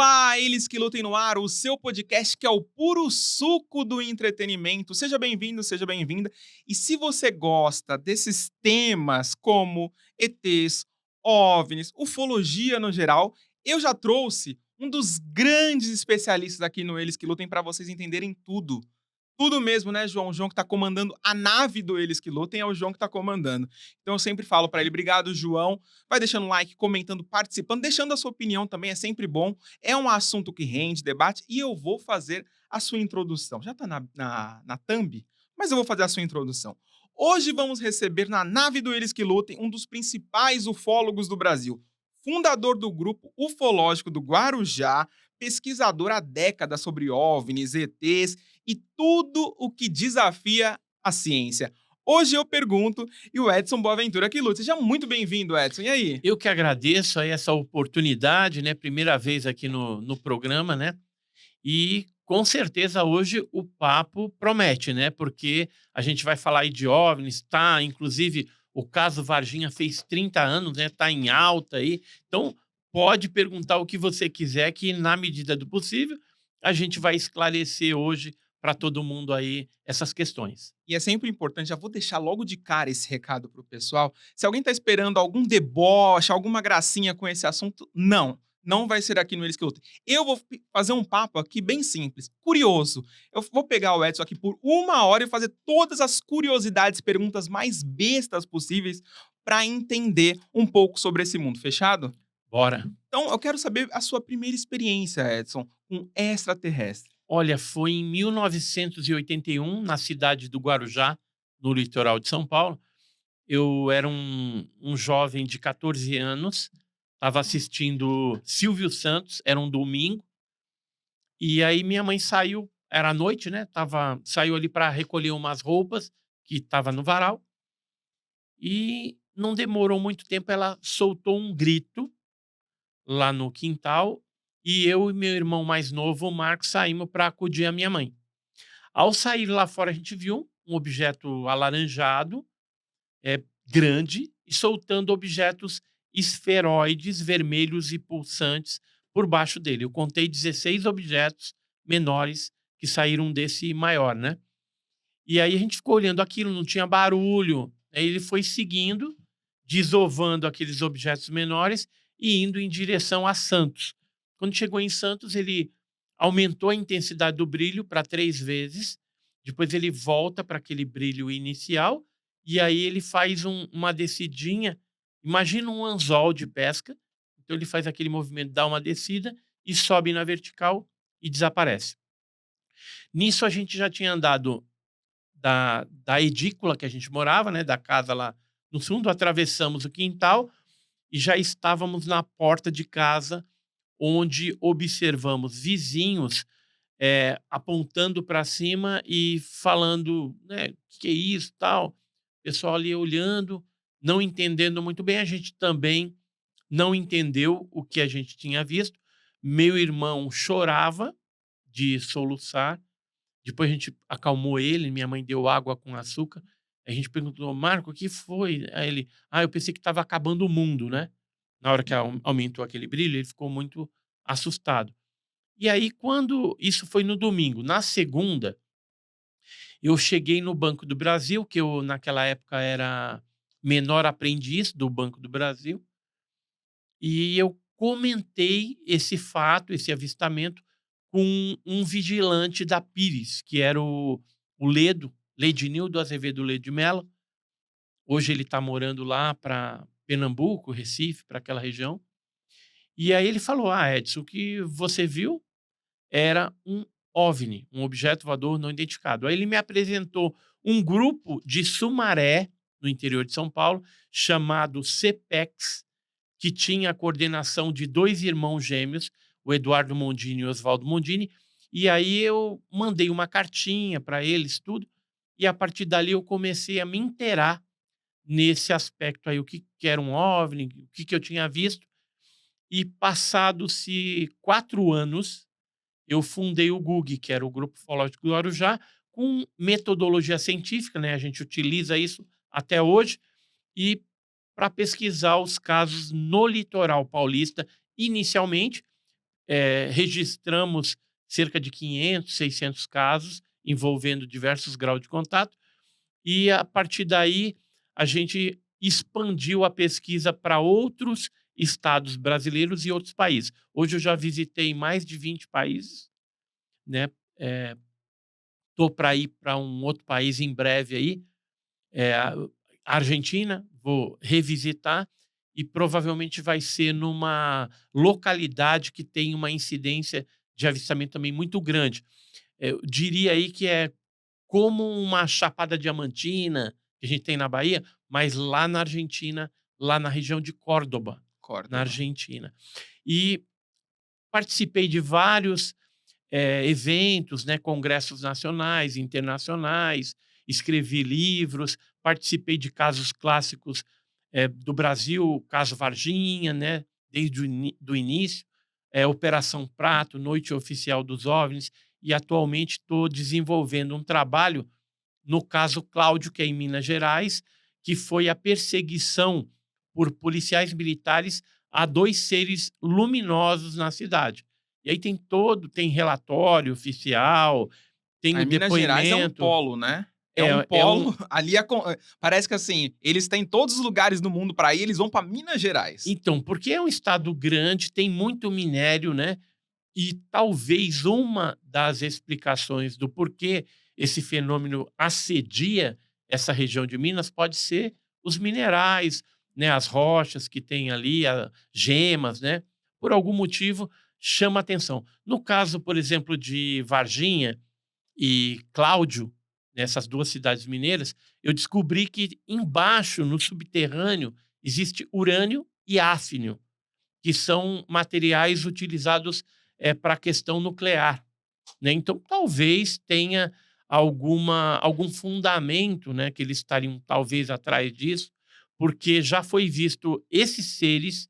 Olá, eles que lutem no ar, o seu podcast que é o puro suco do entretenimento. Seja bem-vindo, seja bem-vinda. E se você gosta desses temas como ETs, OVNIs, ufologia no geral, eu já trouxe um dos grandes especialistas aqui no Eles que Lutem para vocês entenderem tudo. Tudo mesmo, né, João? O João que tá comandando a nave do Eles que Lutem é o João que tá comandando. Então eu sempre falo pra ele, obrigado, João. Vai deixando um like, comentando, participando, deixando a sua opinião também, é sempre bom. É um assunto que rende debate e eu vou fazer a sua introdução. Já tá na thumb, mas eu vou fazer a sua introdução. Hoje vamos receber na nave do Eles que Lutem um dos principais ufólogos do Brasil, fundador do grupo ufológico do Guarujá, pesquisador há décadas sobre OVNIs, ETs e tudo o que desafia a ciência. Hoje eu pergunto e o Edson Boaventura que luta. Seja muito bem-vindo, Edson. E aí? Eu que agradeço aí essa oportunidade, né? Primeira vez aqui no programa, né? E com certeza hoje o papo promete, né? Porque a gente vai falar aí de OVNIs, tá? Inclusive o caso Varginha fez 30 anos, né? Tá em alta aí. Então pode perguntar o que você quiser, que na medida do possível a gente vai esclarecer hoje para todo mundo aí essas questões. E é sempre importante, já vou deixar logo de cara esse recado pro pessoal. Se alguém tá esperando algum deboche, alguma gracinha com esse assunto, não. Não vai ser aqui no Eles que Lutem. Eu vou fazer um papo aqui bem simples, curioso. Eu vou pegar o Edson aqui por 1 hora e fazer todas as curiosidades, perguntas mais bestas possíveis para entender um pouco sobre esse mundo. Fechado? Bora. Então, eu quero saber a sua primeira experiência, Edson, com extraterrestre. Olha, foi em 1981, na cidade do Guarujá, no litoral de São Paulo. Eu era um jovem de 14 anos, estava assistindo Silvio Santos, era um domingo, e aí minha mãe saiu, era à noite, né? Saiu ali para recolher umas roupas que estava no varal, e não demorou muito tempo, ela soltou um grito lá no quintal, e eu e meu irmão mais novo, o Marcos, saímos para acudir a minha mãe. Ao sair lá fora, a gente viu um objeto alaranjado, grande, e soltando objetos esferoides, vermelhos e pulsantes por baixo dele. Eu contei 16 objetos menores que saíram desse maior, né? E aí a gente ficou olhando aquilo, não tinha barulho. Aí ele foi seguindo, desovando aqueles objetos menores e indo em direção a Santos. Quando chegou em Santos, ele aumentou a intensidade do brilho para 3 vezes. Depois ele volta para aquele brilho inicial e aí ele faz uma descidinha. Imagina um anzol de pesca. Então ele faz aquele movimento, dá uma descida e sobe na vertical e desaparece. Nisso a gente já tinha andado da edícula que a gente morava, né, da casa lá no fundo, atravessamos o quintal e já estávamos na porta de casa, onde observamos vizinhos, apontando para cima e falando, né, que é isso, tal. Pessoal ali olhando, não entendendo muito bem. A gente também não entendeu o que a gente tinha visto. Meu irmão chorava de soluçar. Depois a gente acalmou ele, minha mãe deu água com açúcar. A gente perguntou: "Marco, o que foi?" Aí ele: "Ah, eu pensei que estava acabando o mundo, né." Na hora que aumentou aquele brilho, ele ficou muito assustado. E aí quando isso foi no domingo, na segunda, eu cheguei no Banco do Brasil, que eu naquela época era menor aprendiz do Banco do Brasil, e eu comentei esse fato, esse avistamento, com um vigilante da Pires, que era o Ledinildo Azevedo Ledo de Mello. Hoje ele está morando lá para Pernambuco, Recife, para aquela região. E aí ele falou: "Ah, Edson, o que você viu era um OVNI, um objeto voador não identificado." Aí ele me apresentou um grupo de Sumaré, no interior de São Paulo, chamado CPEX, que tinha a coordenação de 2 irmãos gêmeos, o Eduardo Mondini e o Oswaldo Mondini. E aí eu mandei uma cartinha para eles, tudo, e a partir dali eu comecei a me inteirar nesse aspecto aí, o que que era um OVNI, o que que eu tinha visto. E passados-se 4 anos, eu fundei o GUG, que era o Grupo Ufológico do Guarujá, com metodologia científica, né, a gente utiliza isso até hoje, e para pesquisar os casos no litoral paulista, inicialmente, registramos cerca de 500, 600 casos envolvendo diversos graus de contato, e a partir daí a gente expandiu a pesquisa para outros estados brasileiros e outros países. Hoje eu já visitei mais de 20 países, né? Tô para ir para um outro país em breve aí, a Argentina, vou revisitar e provavelmente vai ser numa localidade que tem uma incidência de avistamento também muito grande. Eu diria aí que é como uma Chapada Diamantina, que a gente tem na Bahia, mas lá na Argentina, lá na região de Córdoba, na Córdoba. Argentina. E participei de vários eventos, né, congressos nacionais, internacionais, escrevi livros, participei de casos clássicos do Brasil, o caso Varginha, né, desde do início, Operação Prato, Noite Oficial dos OVNIs, e atualmente estou desenvolvendo um trabalho no caso Cláudio, que é em Minas Gerais, que foi a perseguição por policiais militares a 2 seres luminosos na cidade. E aí tem relatório oficial, tem Aí o Minas Gerais é um depoimento. polo, né? É um É um polo, ali parece que, assim, eles têm todos os lugares do mundo para ir, eles vão para Minas Gerais. Então, porque é um estado grande, tem muito minério, né, e talvez uma das explicações do porquê esse fenômeno assedia essa região de Minas pode ser os minerais, né, as rochas que tem ali, gemas, né? Por algum motivo chama atenção. No caso, por exemplo, de Varginha e Cláudio, nessas 2 cidades mineiras, eu descobri que embaixo, no subterrâneo, existe urânio e áfnio, que são materiais utilizados para a questão nuclear, né? Então, talvez tenha algum fundamento, né, que eles estariam talvez atrás disso, porque já foi visto esses seres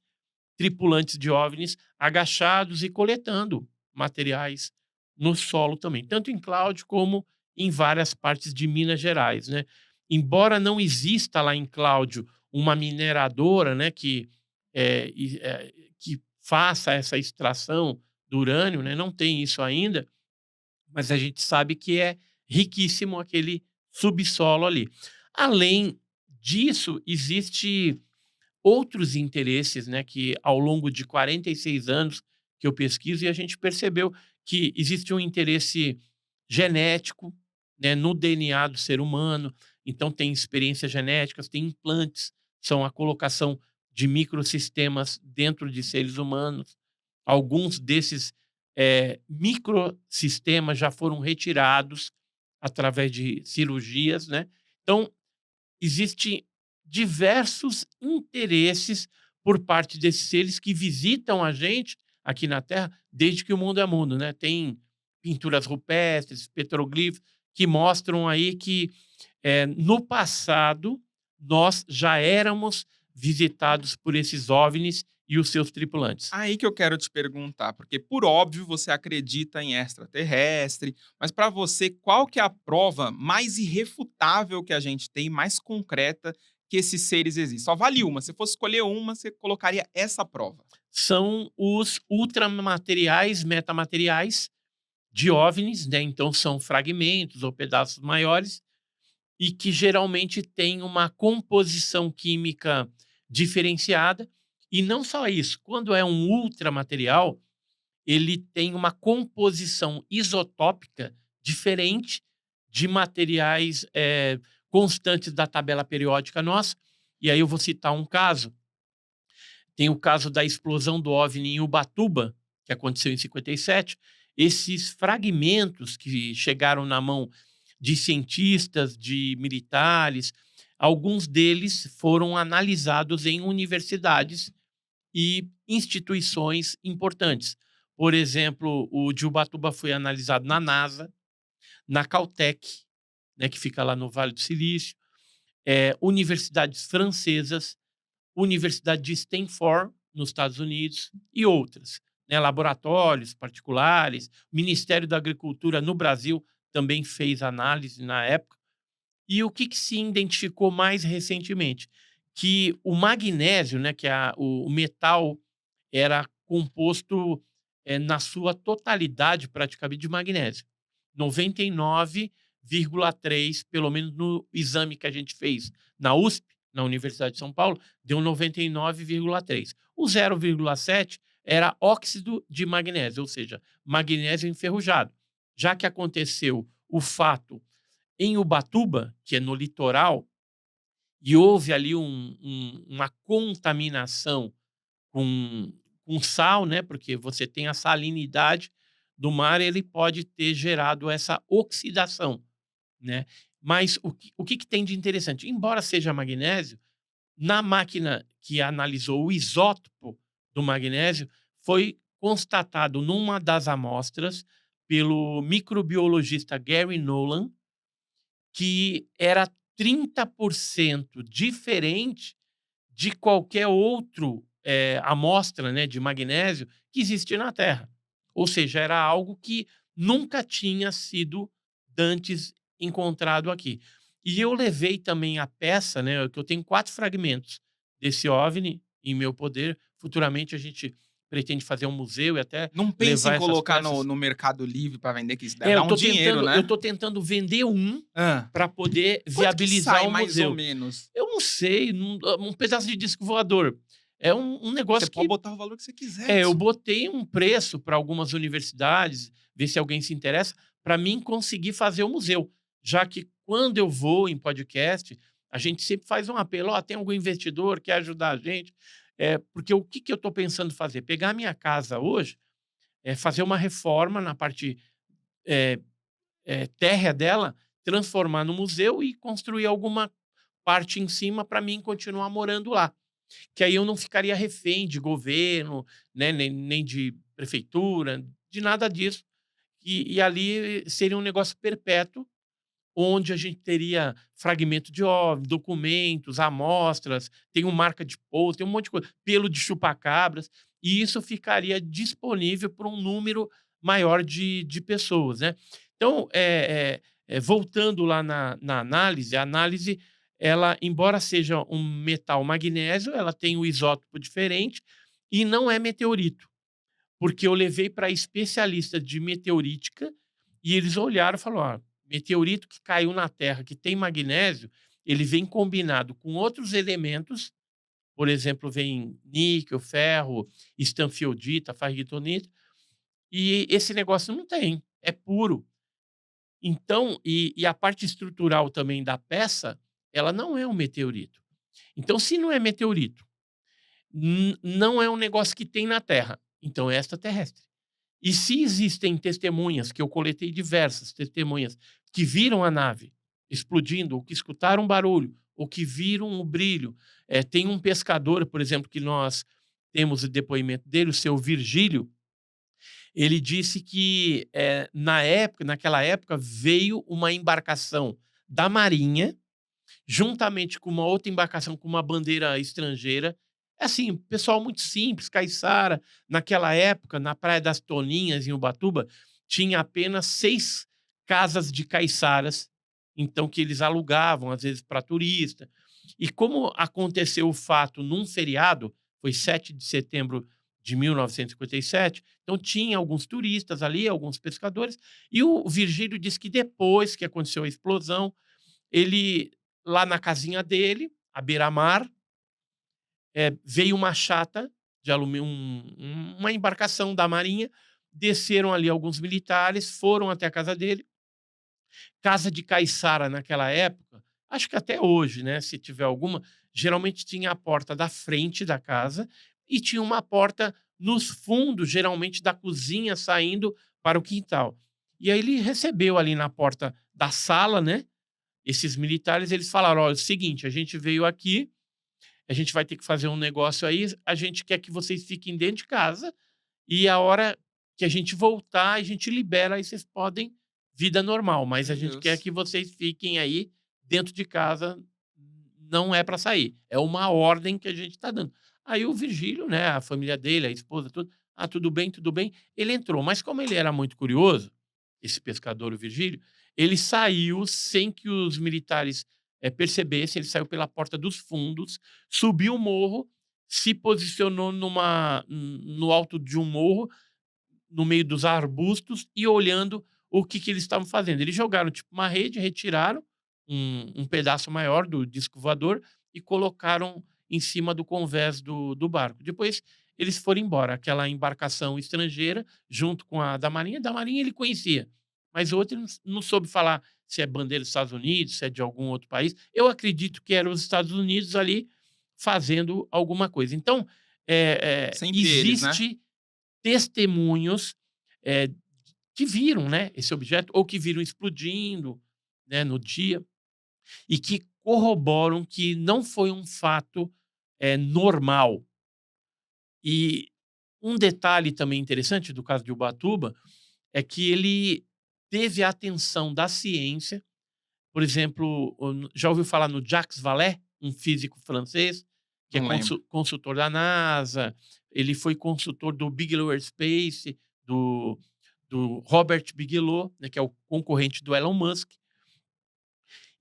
tripulantes de OVNIs agachados e coletando materiais no solo também, tanto em Cláudio como em várias partes de Minas Gerais, né? Embora não exista lá em Cláudio uma mineradora, né, que faça essa extração do urânio, né? Não tem isso ainda, mas a gente sabe que é riquíssimo aquele subsolo ali. Além disso, existe outros interesses, né, que ao longo de 46 anos que eu pesquiso, e a gente percebeu que existe um interesse genético, né, no DNA do ser humano. Então tem experiências genéticas, tem implantes, são a colocação de microsistemas dentro de seres humanos. Alguns desses microsistemas já foram retirados através de cirurgias, né? Então existem diversos interesses por parte desses seres que visitam a gente aqui na Terra desde que o mundo é mundo, né? Tem pinturas rupestres, petroglifos que mostram aí que no passado nós já éramos visitados por esses OVNIs e os seus tripulantes. Aí que eu quero te perguntar, porque por óbvio você acredita em extraterrestre, mas para você qual que é a prova mais irrefutável que a gente tem, mais concreta que esses seres existem? Só vale uma, se fosse escolher uma, você colocaria essa prova. São os ultramateriais, metamateriais de OVNIs, né? Então são fragmentos ou pedaços maiores e que geralmente têm uma composição química diferenciada. E não só isso, quando é um ultramaterial, ele tem uma composição isotópica diferente de materiais constantes da tabela periódica nossa. E aí eu vou citar um caso. Tem o caso da explosão do OVNI em Ubatuba, que aconteceu em 57. Esses fragmentos que chegaram na mão de cientistas, de militares, alguns deles foram analisados em universidades e instituições importantes. Por exemplo, o de Ubatuba foi analisado na NASA, na Caltech, né, que fica lá no Vale do Silício, universidades francesas, Universidade de Stanford, nos Estados Unidos, e outras, né, laboratórios particulares. O Ministério da Agricultura no Brasil também fez análise na época. E o que se identificou mais recentemente? Que o magnésio, né, que é o metal, era composto na sua totalidade, praticamente, de magnésio. 99,3, pelo menos no exame que a gente fez na USP, na Universidade de São Paulo, deu 99,3. O 0,7 era óxido de magnésio, ou seja, magnésio enferrujado. Já que aconteceu o fato em Ubatuba, que é no litoral, e houve ali uma contaminação com sal, né? Porque você tem a salinidade do mar, ele pode ter gerado essa oxidação, né? Mas o que tem de interessante? Embora seja magnésio, na máquina que analisou o isótopo do magnésio, foi constatado numa das amostras pelo microbiologista Gary Nolan que era 30% diferente de qualquer outro amostra, né, de magnésio que existe na Terra. Ou seja, era algo que nunca tinha sido dantes encontrado aqui. E eu levei também a peça, né, que eu tenho 4 fragmentos desse OVNI em meu poder. Futuramente a gente pretende fazer um museu e até Não pense em levar essas colocar no peças. no Mercado Livre para vender, que isso deve É, dar um dinheiro, eu né? tô tentando vender um Hã. para poder Quanto que viabilizar sai o mais ou museu. menos? Eu não sei, um pedaço de disco voador. É um Você negócio pode que botar o valor que você quiser eu disso. botei um preço para algumas universidades, ver se alguém se interessa, para mim conseguir fazer o museu. Já que quando eu vou em podcast, a gente sempre faz um apelo: "Ó, tem algum investidor que quer ajudar a gente?". Porque o que eu estou pensando fazer? Pegar a minha casa hoje, fazer uma reforma na parte, eh térrea dela, transformar no museu e construir alguma parte em cima para mim continuar morando lá. Que aí eu não ficaria refém de governo, né, nem de prefeitura, de nada disso. E ali seria um negócio perpétuo, onde a gente teria fragmento de OVNI, documentos, amostras, tem uma marca de pouso, tem um monte de coisa, pelo de chupacabras, e isso ficaria disponível para um número maior de pessoas, né. Então, voltando lá na análise, a análise, ela, embora seja um metal magnésio, ela tem um isótopo diferente e não é meteorito, porque eu levei para especialista de meteorítica e eles olharam e falaram: "Ó, meteorito que caiu na Terra, que tem magnésio, ele vem combinado com outros elementos, por exemplo, vem níquel, ferro, estanfiodita, farritonita, e esse negócio não tem, é puro". Então, e a parte estrutural também da peça, ela não é um meteorito. Então, se não é meteorito, não é um negócio que tem na Terra, então é extraterrestre. E se existem testemunhas, que eu coletei diversas testemunhas, que viram a nave explodindo, ou que escutaram barulho, ou que viram o brilho. Tem um pescador, por exemplo, que nós temos o depoimento dele, o seu Virgílio, ele disse que naquela época, veio uma embarcação da Marinha, juntamente com uma outra embarcação com uma bandeira estrangeira. É assim, pessoal muito simples, caiçara. Naquela época, na Praia das Toninhas, em Ubatuba, tinha apenas 6 casas de caiçaras, então que eles alugavam, às vezes, para turista. E como aconteceu o fato num feriado, foi 7 de setembro de 1957, então tinha alguns turistas ali, alguns pescadores, e o Virgílio disse que depois que aconteceu a explosão, ele, lá na casinha dele, à beira-mar, veio uma chata de alumínio, uma embarcação da Marinha, desceram ali alguns militares, foram até a casa dele. Casa de caiçara naquela época, acho que até hoje, né, se tiver alguma, geralmente tinha a porta da frente da casa e tinha uma porta nos fundos, geralmente da cozinha, saindo para o quintal. E aí ele recebeu ali na porta da sala, né, esses militares. Eles falaram: "Olha, é o seguinte, a gente veio aqui, a gente vai ter que fazer um negócio aí, a gente quer que vocês fiquem dentro de casa e a hora que a gente voltar, a gente libera, aí vocês podem vida normal, mas a Meu gente quer Deus. que vocês fiquem aí dentro de casa, não é para sair, é uma ordem que a gente está dando". Aí o Virgílio, né, a família dele, a esposa, tudo: "Ah, tudo bem, tudo bem". Ele entrou, mas como ele era muito curioso, esse pescador, o Virgílio, ele saiu sem que os militares, percebessem. Ele saiu pela porta dos fundos, subiu o morro, se posicionou no alto de um morro, no meio dos arbustos e olhando o que eles estavam fazendo. Eles jogaram tipo uma rede, retiraram um pedaço maior do disco voador e colocaram em cima do convés do barco. Depois eles foram embora. Aquela embarcação estrangeira, junto com a da Marinha ele conhecia, mas o outro ele não soube falar se é bandeira dos Estados Unidos, se é de algum outro país. Eu acredito que eram os Estados Unidos ali fazendo alguma coisa. Então, Sempre eles, né? existe testemunhos eh, que viram, né, esse objeto ou que viram explodindo, né, no dia e que corroboram que não foi um fato normal. E um detalhe também interessante do caso de Ubatuba é que ele teve a atenção da ciência. Por exemplo, já ouviu falar no Jacques Vallée, um físico francês, que é Não lembro. consultor da NASA, ele foi consultor do Bigelow Aerospace, do Robert Bigelow, né, que é o concorrente do Elon Musk.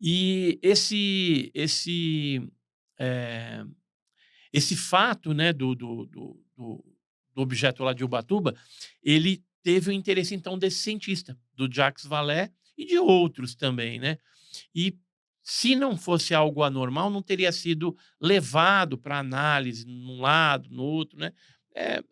E eh, esse fato, né, do objeto lá de Ubatuba, ele teve o interesse, então, desse cientista, do Jacques Vallée e de outros também, né. E se não fosse algo anormal, não teria sido levado para análise num lado, no outro, né. Eh,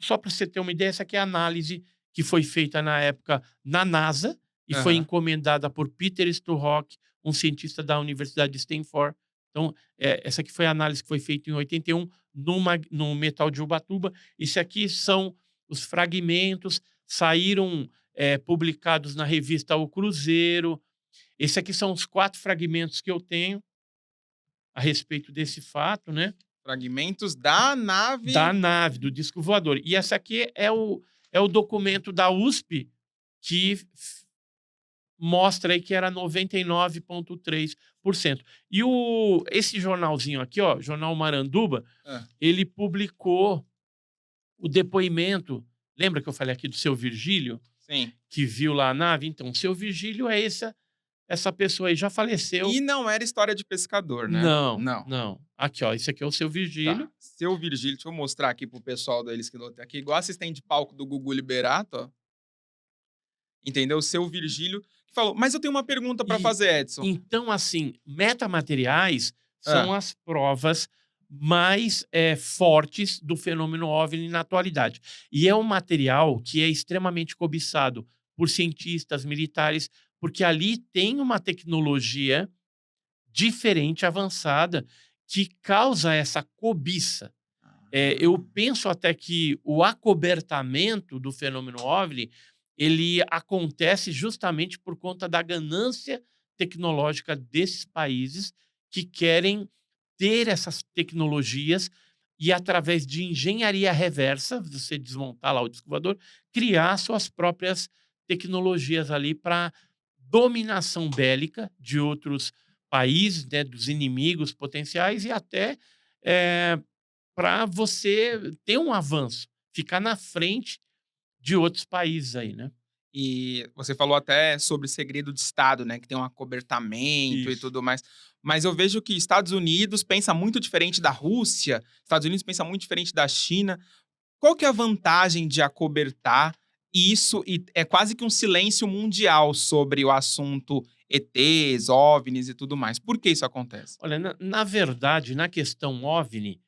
Só para você ter uma ideia, essa aqui é a análise que foi feita na época na NASA e foi Aham. encomendada por Peter Sturrock, um cientista da Universidade de Stanford. Então, essa aqui foi a análise que foi feita em 81 no metal de Ubatuba. Isso aqui são os fragmentos, saíram, publicados na revista O Cruzeiro. Esse aqui são os 4 fragmentos que eu tenho a respeito desse fato, né, Fragmentos da da nave. nave, do disco voador. E essa aqui é o documento da USP que mostra aí que era 99,3%. E esse jornalzinho aqui, ó, Jornal Maranduba, Hã. ele publicou o depoimento. Lembra que eu falei aqui do seu Virgílio, Sim. que viu lá a nave? Então, o seu Virgílio é essa pessoa aí, já faleceu. E não era história de pescador, né? Não, Não. não. Aqui, ó, esse aqui é o seu Tá. Virgílio. Seu Virgílio, deixa eu mostrar aqui pro pessoal da Eles que Lutam aqui, igual assistente de palco do Gugu Liberato, ó. Entendeu? Seu Virgílio que falou: "Mas eu tenho uma pergunta pra E fazer, Edson". então, assim, metamateriais são Hã. as provas mais fortes do fenômeno OVNI na atualidade. E é um material que é extremamente cobiçado por cientistas militares, porque ali tem uma tecnologia diferente, avançada, que causa essa cobiça. Eu Ah. penso até que o acobertamento do fenômeno OVNI, ele acontece justamente por conta da ganância tecnológica desses países que querem ter essas tecnologias e, através de engenharia reversa, você desmontar lá o disco voador, criar suas próprias tecnologias ali para dominação bélica de outros países, né, dos inimigos potenciais e até para você ter um avanço, ficar na frente de outros países aí, né. E você falou até sobre segredo de Estado, né, que tem um acobertamento e Isso. tudo mais. Mas eu vejo que Estados Unidos pensa muito diferente da Rússia, Estados Unidos pensa muito diferente da China. Qual que é a vantagem de acobertar isso e é quase que um silêncio mundial sobre o assunto ETs, OVNIs e tudo mais. Por que isso acontece? Olha, na verdade, na questão OVNI,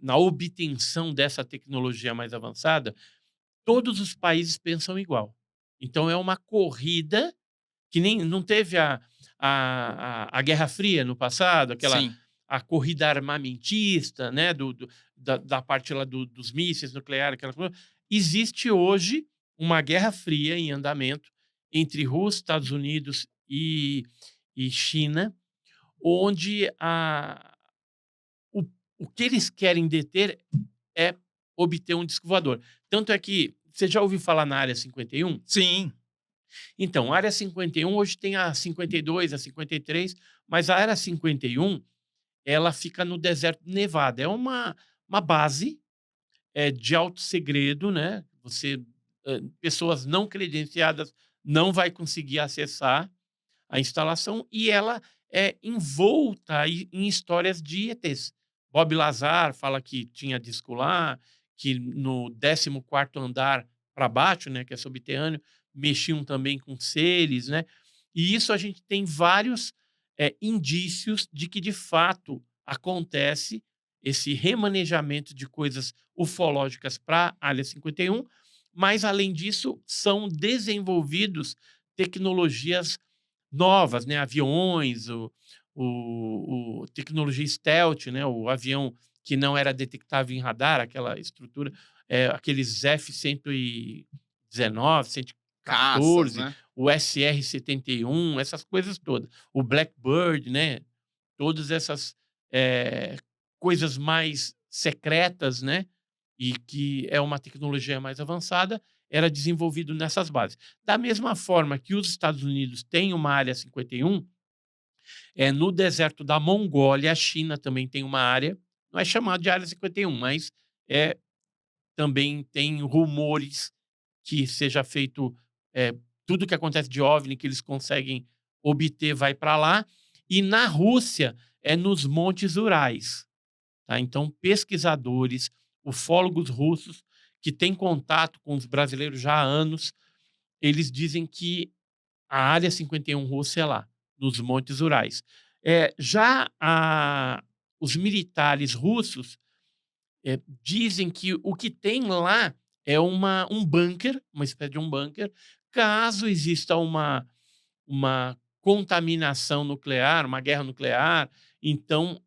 na obtenção dessa tecnologia mais avançada, todos os países pensam igual. Então é uma corrida que nem não teve a Guerra Fria no passado, aquela Sim. a corrida armamentista, né, da parte lá dos mísseis nucleares, aquela coisa. Existe hoje uma Guerra Fria em andamento entre Rússia, Estados Unidos e China, onde o, o que eles querem deter é obter um disco voador. Tanto é que você já ouviu falar na Área 51? Sim. Então, a Área 51 hoje tem a 52, a 53, mas a Área 51 ela fica no deserto do Nevada. É uma base de alto segredo, né? Pessoas não credenciadas não vai conseguir acessar a instalação e ela é envolta aí em histórias de ETs. Bob Lazar fala que tinha disco lá, que no 14º andar para baixo, né, que é subterrâneo, mexiam também com seres, né? E isso a gente tem vários indícios de que, de fato, acontece esse remanejamento de coisas ufológicas para a Área 51, mas, além disso, são desenvolvidos tecnologias novas, né? Aviões, tecnologia stealth, né? O avião que não era detectável em radar, aquela estrutura, aqueles F-119, Caças, 114, né? o SR-71, essas coisas todas. O Blackbird, né? Todas essas coisas mais secretas, né? E que é uma tecnologia mais avançada, era desenvolvido nessas bases. Da mesma forma que os Estados Unidos têm uma área 51, no deserto da Mongólia, a China também tem uma área, não é chamado de área 51, mas é, também tem rumores que seja feito tudo que acontece de OVNI que eles conseguem obter vai para lá. E na Rússia é nos Montes Urais. Tá? Então, pesquisadores, ufólogos russos que têm contato com os brasileiros já há anos, eles dizem que a área 51 russa é lá, nos Montes Urais. Os militares russos dizem que o que tem lá é um bunker, uma espécie de um bunker, caso exista uma contaminação nuclear, uma guerra nuclear. Então,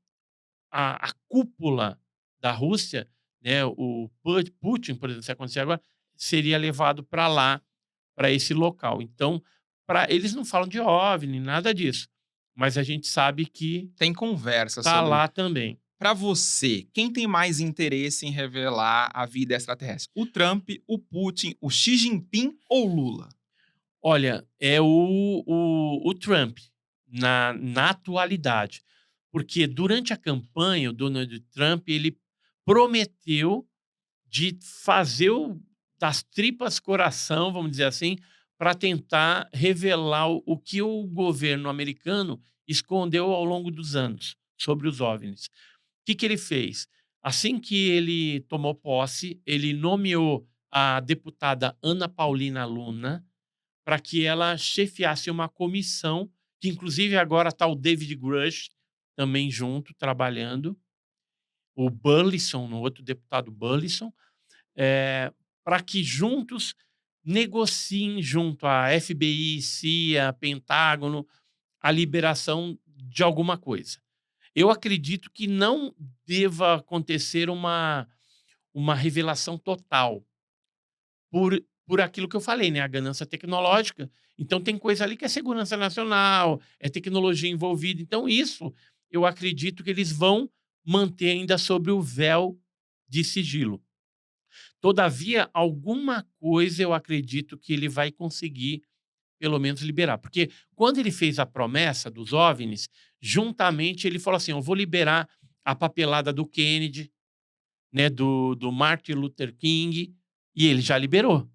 a cúpula da Rússia, né, o Putin, por exemplo, se acontecer agora, seria levado para lá, para esse local. Então, eles não falam de OVNI, nada disso, mas a gente sabe que Tem conversa está sobre. lá também. Para você, quem tem mais interesse em revelar a vida extraterrestre? O Trump, o Putin, o Xi Jinping ou Lula? Olha, é o Trump, na atualidade, porque durante a campanha, o Donald Trump ele prometeu de fazer das tripas coração, vamos dizer assim, para tentar revelar o que o governo americano escondeu ao longo dos anos sobre os OVNIs. O que ele fez? Assim que ele tomou posse, ele nomeou a deputada Ana Paulina Luna para que ela chefiasse uma comissão, que inclusive agora está o David Grush também junto, trabalhando, o Burleson, o outro deputado Burleson, para que juntos negociem junto à FBI, CIA, Pentágono, a liberação de alguma coisa. Eu acredito que não deva acontecer uma revelação total, por aquilo que eu falei, né? A ganância tecnológica. Então, tem coisa ali que é segurança nacional, é tecnologia envolvida. Então, isso eu acredito que eles vão manter ainda sobre o véu de sigilo. Todavia, alguma coisa eu acredito que ele vai conseguir, pelo menos, liberar. Porque quando ele fez a promessa dos OVNIs, juntamente ele falou assim: eu vou liberar a papelada do Kennedy, né, do Martin Luther King, e ele já liberou.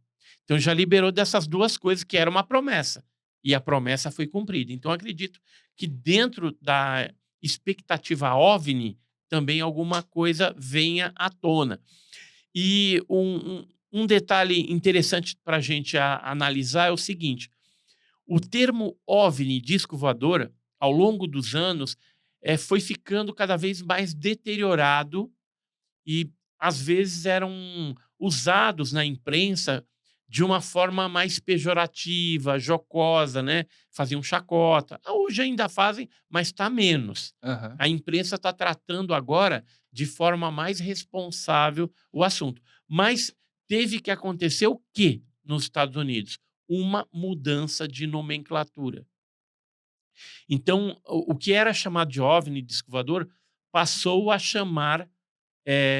Então, já liberou dessas duas coisas que era uma promessa. E a promessa foi cumprida. Então, acredito que dentro da expectativa OVNI, também alguma coisa venha à tona. E um detalhe interessante para a gente analisar é o seguinte: o termo OVNI, disco voador, ao longo dos anos, foi ficando cada vez mais deteriorado e, às vezes, eram usados na imprensa de uma forma mais pejorativa, jocosa, né? Faziam chacota. Hoje ainda fazem, mas está menos. Aham. A imprensa está tratando agora de forma mais responsável o assunto. Mas teve que acontecer o quê nos Estados Unidos? Uma mudança de nomenclatura. Então, o que era chamado de OVNI, disco voador, passou a chamar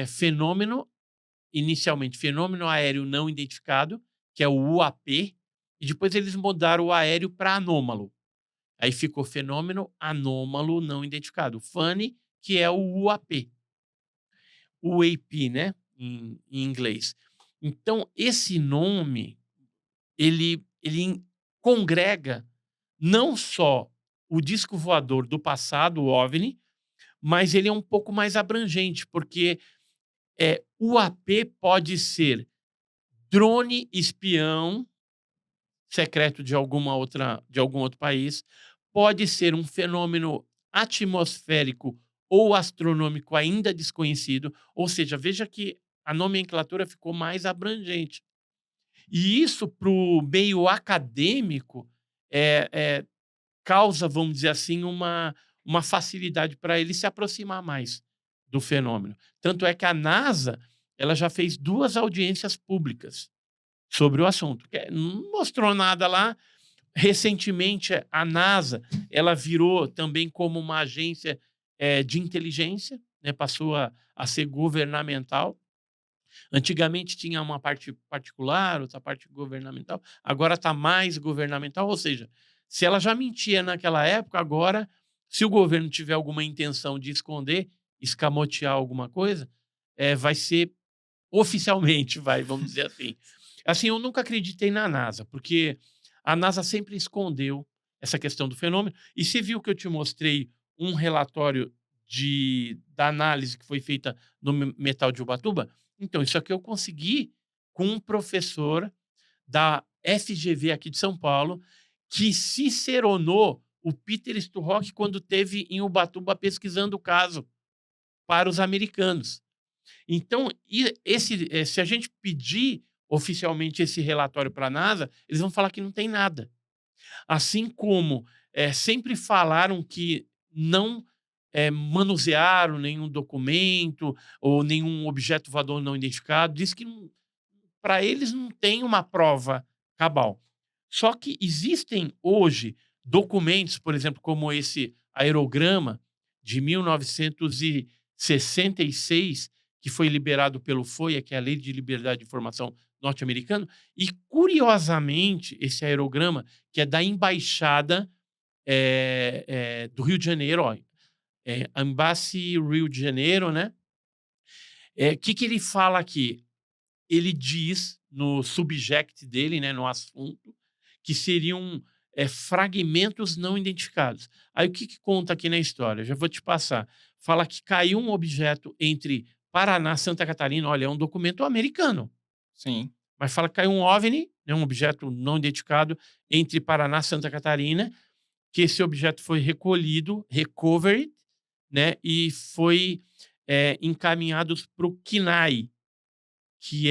fenômeno, inicialmente fenômeno aéreo não identificado, que é o UAP, e depois eles mudaram o aéreo para anômalo. Aí ficou fenômeno anômalo não identificado. FANI, que é o UAP. UAP, né, em inglês. Então, esse nome, ele congrega não só o disco voador do passado, o OVNI, mas ele é um pouco mais abrangente, porque UAP pode ser drone espião secreto de algum outro país, pode ser um fenômeno atmosférico ou astronômico ainda desconhecido, ou seja, veja que a nomenclatura ficou mais abrangente. E isso para o meio acadêmico causa, vamos dizer assim, uma facilidade para ele se aproximar mais do fenômeno. Tanto é que a NASA ela já fez 2 audiências públicas sobre o assunto. Não mostrou nada lá. Recentemente, a NASA ela virou também como uma agência de inteligência, né? Passou a ser governamental. Antigamente tinha uma parte particular, outra parte governamental, agora está mais governamental, ou seja, se ela já mentia naquela época, agora, se o governo tiver alguma intenção de esconder, escamotear alguma coisa, vai ser oficialmente, vamos dizer assim. Assim, eu nunca acreditei na NASA, porque a NASA sempre escondeu essa questão do fenômeno. E você viu que eu te mostrei um relatório da análise que foi feita no metal de Ubatuba? Então, isso aqui eu consegui com um professor da FGV aqui de São Paulo, que ciceronou o Peter Sturrock quando teve em Ubatuba pesquisando o caso para os americanos. Então, se a gente pedir oficialmente esse relatório para a NASA, eles vão falar que não tem nada. Assim como sempre falaram que não manusearam nenhum documento ou nenhum objeto voador não identificado, diz que para eles não tem uma prova cabal. Só que existem hoje documentos, por exemplo, como esse aerograma de 1966, que foi liberado pelo FOIA, que é a Lei de Liberdade de Informação norte-americano, e curiosamente esse aerograma, que é da embaixada do Rio de Janeiro, ó, Embassy Rio de Janeiro, né? Que ele fala aqui? Ele diz no subject dele, né, no assunto, que seriam fragmentos não identificados. Aí o que conta aqui na história? Eu já vou te passar. Fala que caiu um objeto entre Paraná e Santa Catarina. Olha, é um documento americano. Sim. Mas fala que caiu um OVNI, né, um objeto não identificado, entre Paraná e Santa Catarina, que esse objeto foi recolhido, recovered, né, e foi encaminhado para o CNAE, que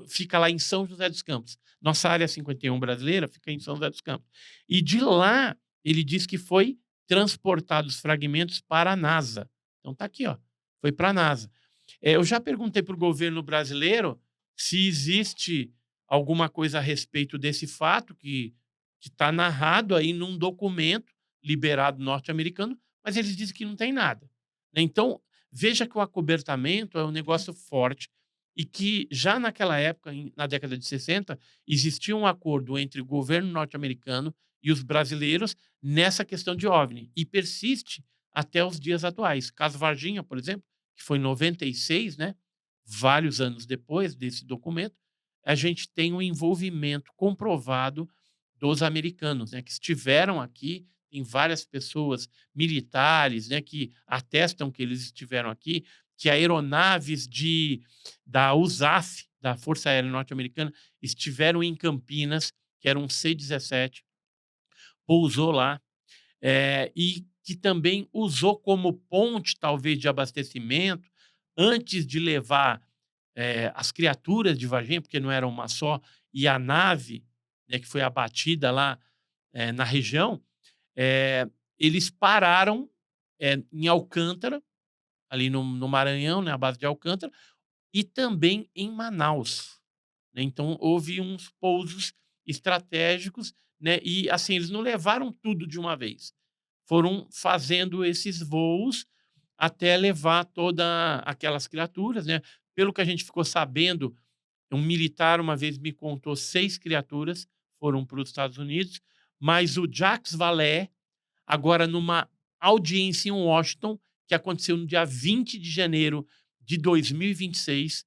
fica lá em São José dos Campos. Nossa área 51 brasileira fica em São José dos Campos. E de lá, ele diz que foi transportado os fragmentos para a NASA. Então tá aqui, ó, foi para a NASA. Eu já perguntei para o governo brasileiro se existe alguma coisa a respeito desse fato que está narrado aí num documento liberado norte-americano, mas eles dizem que não tem nada. Então, veja que o acobertamento é um negócio forte e que já naquela época, na década de 60, existia um acordo entre o governo norte-americano e os brasileiros nessa questão de OVNI, e persiste até os dias atuais. Caso Varginha, por exemplo, que foi em 96, né, vários anos depois desse documento, a gente tem um envolvimento comprovado dos americanos, né, que estiveram aqui. Tem várias pessoas militares, né, que atestam que eles estiveram aqui, que aeronaves da USAF, da Força Aérea Norte-Americana, estiveram em Campinas, que era um C-17, pousou lá, e que também usou como ponte, talvez, de abastecimento, antes de levar as criaturas de Varginha, porque não era uma só, e a nave, né, que foi abatida lá na região, eles pararam em Alcântara, ali no Maranhão, né, a base de Alcântara, e também em Manaus, né. Então houve uns pousos estratégicos, né, e assim, eles não levaram tudo de uma vez. Foram fazendo esses voos até levar toda aquelas criaturas, né. Pelo que a gente ficou sabendo, um militar uma vez me contou 6 criaturas foram para os Estados Unidos, mas o Jacques Vallée, agora numa audiência em Washington, que aconteceu no dia 20 de janeiro de 2026,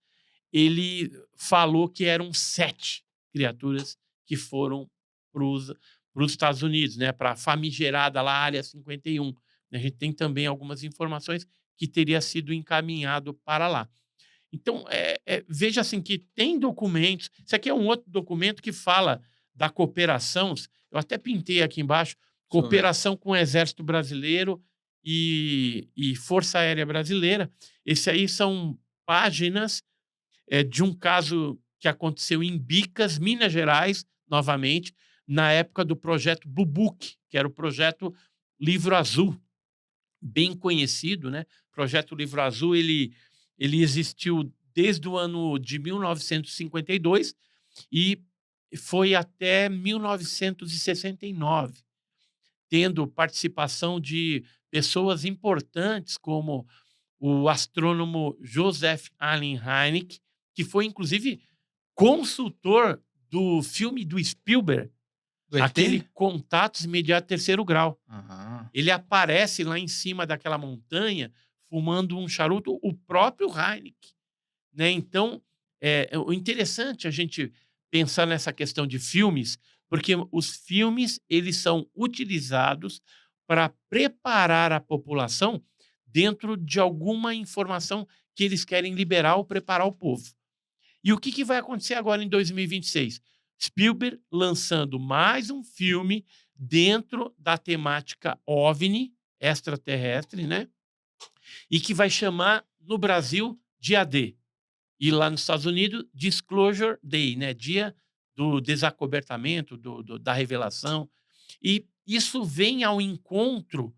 ele falou que eram 7 criaturas que foram para os Estados Unidos, né, para a famigerada lá, Área 51. A gente tem também algumas informações que teria sido encaminhado para lá. Então, veja assim que tem documentos. Isso aqui é um outro documento que fala da cooperação. Eu até pintei aqui embaixo, Deixa eu ver. cooperação com o Exército Brasileiro e Força Aérea Brasileira. Esse aí são páginas de um caso que aconteceu em Bicas, Minas Gerais, novamente, na época do projeto Blue Book, que era o projeto Livro Azul, bem conhecido, né? O projeto Livro Azul, ele existiu desde o ano de 1952 e foi até 1969, tendo participação de pessoas importantes como o astrônomo Joseph Allen Hynek, que foi inclusive consultor do filme do Spielberg, Do aquele ET? Contatos Imediato Terceiro Grau. Aham. Ele aparece lá em cima daquela montanha fumando um charuto, o próprio Hynek, né? Então, o interessante a gente pensar nessa questão de filmes, porque os filmes eles são utilizados para preparar a população dentro de alguma informação que eles querem liberar ou preparar o povo. E o que vai acontecer agora em 2026? Spielberg lançando mais um filme dentro da temática OVNI, extraterrestre, né? E que vai chamar no Brasil Dia D. E lá nos Estados Unidos, Disclosure Day, né? Dia do desacobertamento, da revelação. E isso vem ao encontro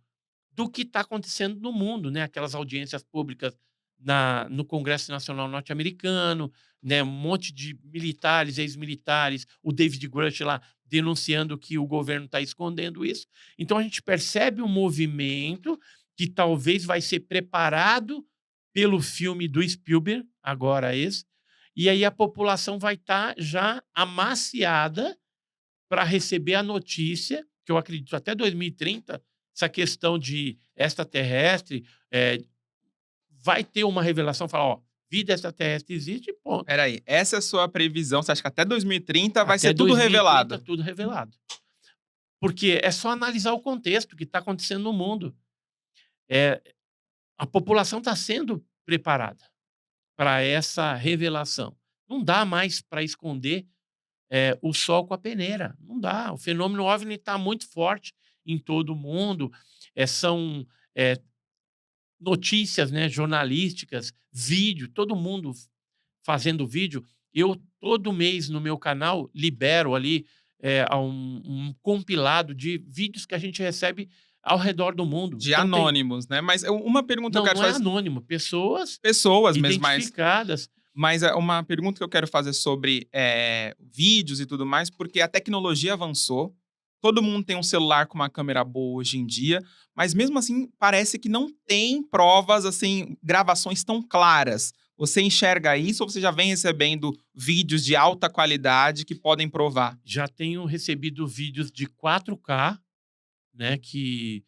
do que está acontecendo no mundo, né? Aquelas audiências públicas no Congresso Nacional Norte-Americano, né? Um monte de militares, ex-militares, o David Grush lá denunciando que o governo está escondendo isso. Então a gente percebe um movimento que talvez vai ser preparado pelo filme do Spielberg, agora esse, e aí a população vai estar já amaciada para receber a notícia, que eu acredito até 2030, essa questão de extraterrestre, vai ter uma revelação, falar, ó, vida extraterrestre existe, ponto. Peraí, essa é a sua previsão? Você acha que até 2030 vai Até ser tudo 2030, revelado? tudo revelado. Porque é só analisar o contexto que está acontecendo no mundo. A população está sendo preparada para essa revelação. Não dá mais para esconder o sol com a peneira. Não dá. O fenômeno OVNI está muito forte em todo o mundo. São notícias, né, jornalísticas, vídeo, todo mundo fazendo vídeo. Eu, todo mês, no meu canal, libero ali um compilado de vídeos que a gente recebe ao redor do mundo. De Então, tem... anônimos, né? Mas uma pergunta que eu Não, quero não é fazer... anônimo. Pessoas Pessoas mesmo, identificadas. mas uma pergunta que eu quero fazer sobre vídeos e tudo mais, porque a tecnologia avançou, todo mundo tem um celular com uma câmera boa hoje em dia, mas mesmo assim parece que não tem provas, assim, gravações tão claras. Você enxerga isso ou você já vem recebendo vídeos de alta qualidade que podem provar? Já tenho recebido vídeos de 4K, né, que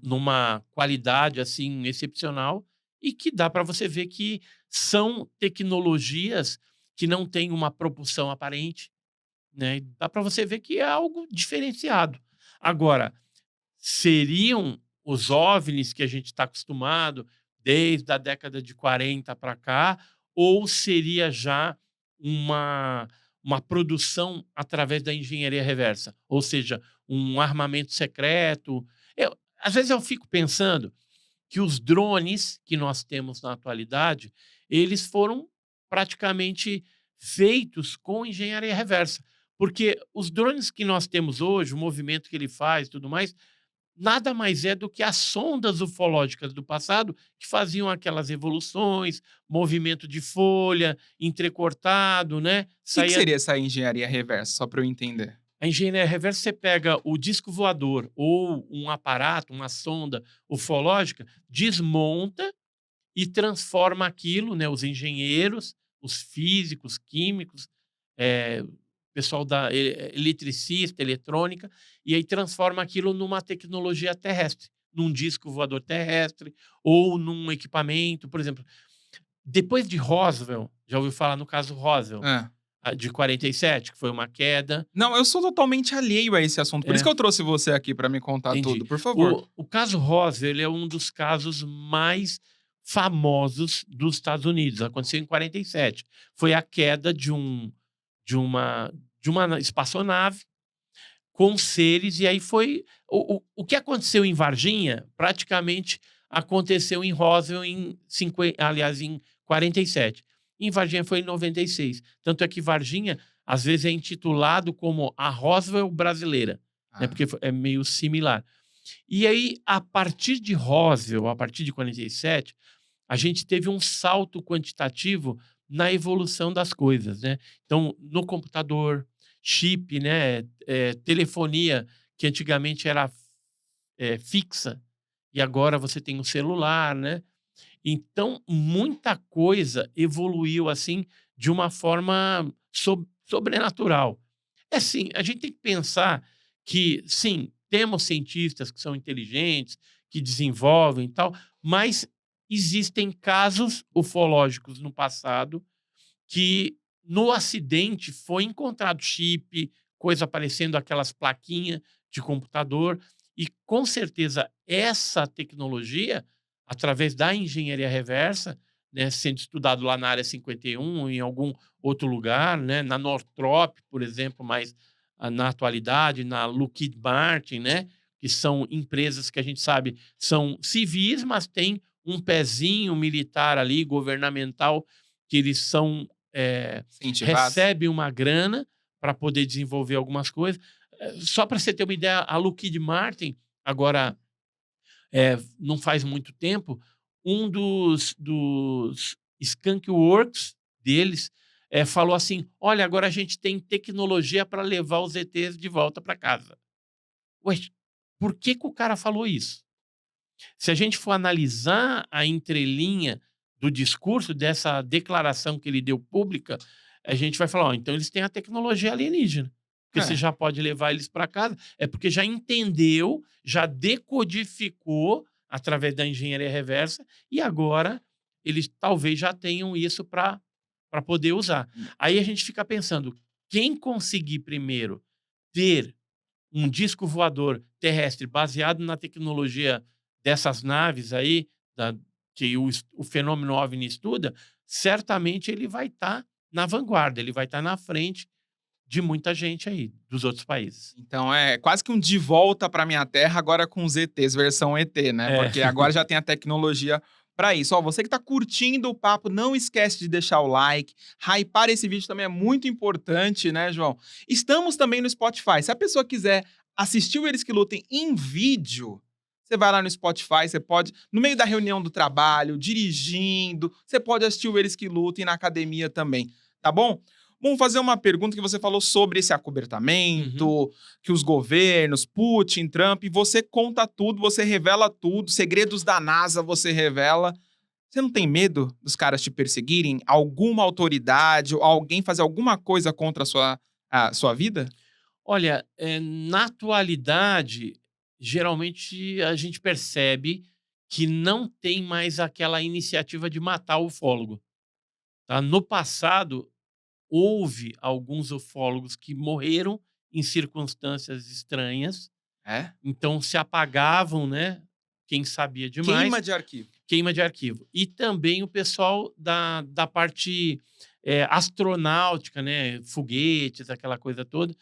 numa qualidade assim excepcional e que dá para você ver que são tecnologias que não têm uma propulsão aparente, né? E dá para você ver que é algo diferenciado. Agora, seriam os OVNIs que a gente está acostumado desde a década de 40 para cá, ou seria já uma, uma produção através da engenharia reversa? Ou seja, um armamento secreto? Às vezes eu fico pensando que os drones que nós temos na atualidade, eles foram praticamente feitos com engenharia reversa. Porque os drones que nós temos hoje, o movimento que ele faz e tudo mais, nada mais é do que as sondas ufológicas do passado que faziam aquelas evoluções, movimento de folha, entrecortado, né? O que Saía seria essa engenharia reversa, só para eu entender? a engenharia reversa, você pega o disco voador ou um aparato, uma sonda ufológica, desmonta e transforma aquilo, né? Os engenheiros, os físicos, químicos, pessoal da eletricista, eletrônica, e aí transforma aquilo numa tecnologia terrestre, num disco voador terrestre ou num equipamento, por exemplo. Depois de Roswell, já ouviu falar no caso Roswell, Hã. de 47, que foi uma queda. Não, eu sou totalmente alheio a esse assunto, por isso que É, eu trouxe você aqui para me contar entendi. tudo, por favor. O caso Roswell ele é um dos casos mais famosos dos Estados Unidos. Aconteceu em 47. Foi a queda de uma, de uma espaçonave com seres, e aí foi... O que aconteceu em Varginha, praticamente aconteceu em Roswell, aliás, em 47. Em Varginha foi em 96. Tanto é que Varginha, às vezes, é intitulado como a Roswell brasileira, né, Ah, porque é meio similar. E aí, a partir de Roswell, a partir de 47, a gente teve um salto quantitativo na evolução das coisas, né? Então, no computador, chip, né? Telefonia, que antigamente era fixa, e agora você tem um celular, né? Então, muita coisa evoluiu assim de uma forma sobrenatural. É assim, a gente tem que pensar que, sim, temos cientistas que são inteligentes, que desenvolvem e tal, mas existem casos ufológicos no passado que no acidente foi encontrado chip, coisa parecendo aquelas plaquinhas de computador, e com certeza essa tecnologia, através da engenharia reversa, né, sendo estudado lá na área 51, em algum outro lugar, né, na Northrop, por exemplo, mas na atualidade, na Lockheed Martin, né, que são empresas que a gente sabe são civis, mas tem um pezinho militar ali, governamental, que eles são incentivados? recebe uma grana para poder desenvolver algumas coisas. Só para você ter uma ideia, a Lockheed Martin, agora, não faz muito tempo, um dos Skunk Works deles falou assim: olha, agora a gente tem tecnologia para levar os ETs de volta para casa. Ué, por que, que o cara falou isso? Se a gente for analisar a entrelinha do discurso, dessa declaração que ele deu pública, a gente vai falar: ó, então eles têm a tecnologia alienígena. Porque você É. já pode levar eles para casa, é porque já entendeu, já decodificou através da engenharia reversa, e agora eles talvez já tenham isso para poder usar. Aí a gente fica pensando: quem conseguir primeiro ter um disco voador terrestre baseado na tecnologia dessas naves aí, que o fenômeno OVNI estuda, certamente ele vai estar na vanguarda, ele vai estar na frente de muita gente aí, dos outros países. Então é quase que um de volta para minha terra, agora com os ETs, versão ET, né? É. Porque agora já tem a tecnologia para isso. Ó, você que tá curtindo o papo, não esquece de deixar o like. Hypar esse vídeo também é muito importante, né, João? Estamos também no Spotify. Se a pessoa quiser assistir o Eles que Lutem em vídeo, você vai lá no Spotify, você pode, no meio da reunião do trabalho, dirigindo, você pode assistir o Eles que Lutem na academia também, tá bom? Vamos fazer uma pergunta que você falou sobre esse Uhum. acobertamento, que os governos, Putin, Trump, você conta tudo, você revela tudo, segredos da NASA você revela. Você não tem medo dos caras te perseguirem? Alguma autoridade ou alguém fazer alguma coisa contra a sua vida? Olha, na atualidade, geralmente a gente percebe que não tem mais aquela iniciativa de matar o ufólogo. Tá? No passado, houve alguns ufólogos que morreram em circunstâncias estranhas, É? então se apagavam, né, quem sabia Queima demais, de arquivo. queima de arquivo. E também o pessoal da parte, astronáutica, né, foguetes, aquela coisa toda,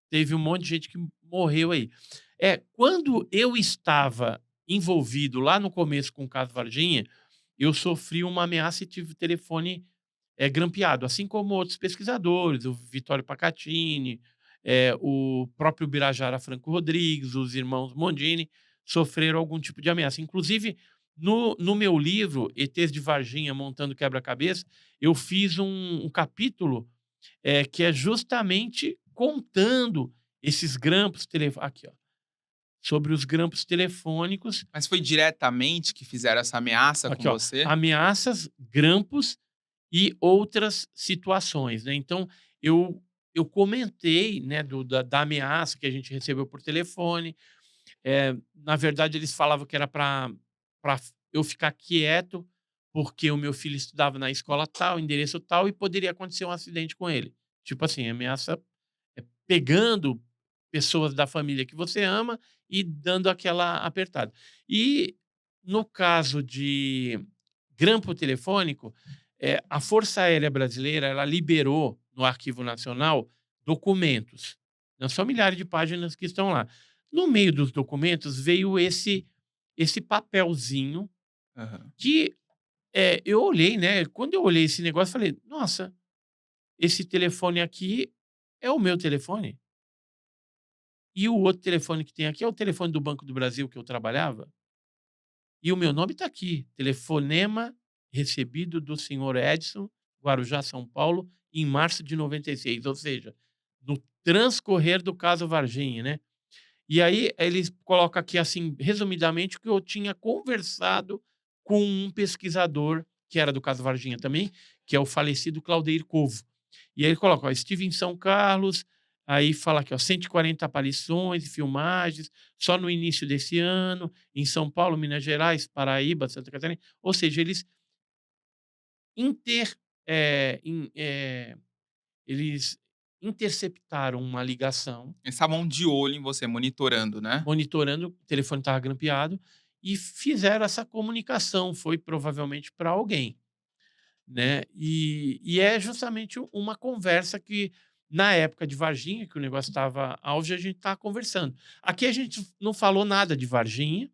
teve um monte de gente que morreu aí. Quando eu estava envolvido lá no começo com o caso Varginha, eu sofri uma ameaça e tive o telefone grampeado, assim como outros pesquisadores, o Vittorio Pacatini, o próprio Birajara Franco Rodrigues, os irmãos Mondini, sofreram algum tipo de ameaça. Inclusive, no meu livro, ETs de Varginha Montando Quebra-Cabeça, eu fiz um capítulo que é justamente contando esses grampos telefônicos. Aqui, ó, sobre os grampos telefônicos. Mas foi diretamente que fizeram essa ameaça com Aqui, ó, você? ameaças, grampos e outras situações, né. Então eu comentei, né, da ameaça que a gente recebeu por telefone. Na verdade, eles falavam que era para eu ficar quieto, porque o meu filho estudava na escola tal, endereço tal, e poderia acontecer um acidente com ele. Tipo assim, ameaça, pegando pessoas da família que você ama e dando aquela apertada. E no caso de grampo telefônico, a Força Aérea Brasileira ela liberou no Arquivo Nacional documentos. Não são milhares de páginas que estão lá. No meio dos documentos veio esse papelzinho Aham. que eu olhei, né? Quando eu olhei esse negócio, falei: nossa, esse telefone aqui é o meu telefone. E o outro telefone que tem aqui é o telefone do Banco do Brasil que eu trabalhava. E o meu nome está aqui: telefonema recebido do senhor Edson, Guarujá, São Paulo, em março de 96. Ou seja, no transcorrer do caso Varginha, né? E aí eles colocam aqui, assim, resumidamente, que eu tinha conversado com um pesquisador, que era do caso Varginha também, que é o falecido Claudeir Covo. E aí ele coloca, ó, estive em São Carlos, aí fala aqui, ó, 140 aparições e filmagens, só no início desse ano, em São Paulo, Minas Gerais, Paraíba, Santa Catarina. Ou seja, eles inter, eles interceptaram uma ligação Eles estavam de olho em você, monitorando, né? monitorando, o telefone estava grampeado, e fizeram essa comunicação, foi provavelmente para alguém, né. E é justamente uma conversa que, na época de Varginha, que o negócio estava auge, a gente estava conversando. Aqui a gente não falou nada de Varginha,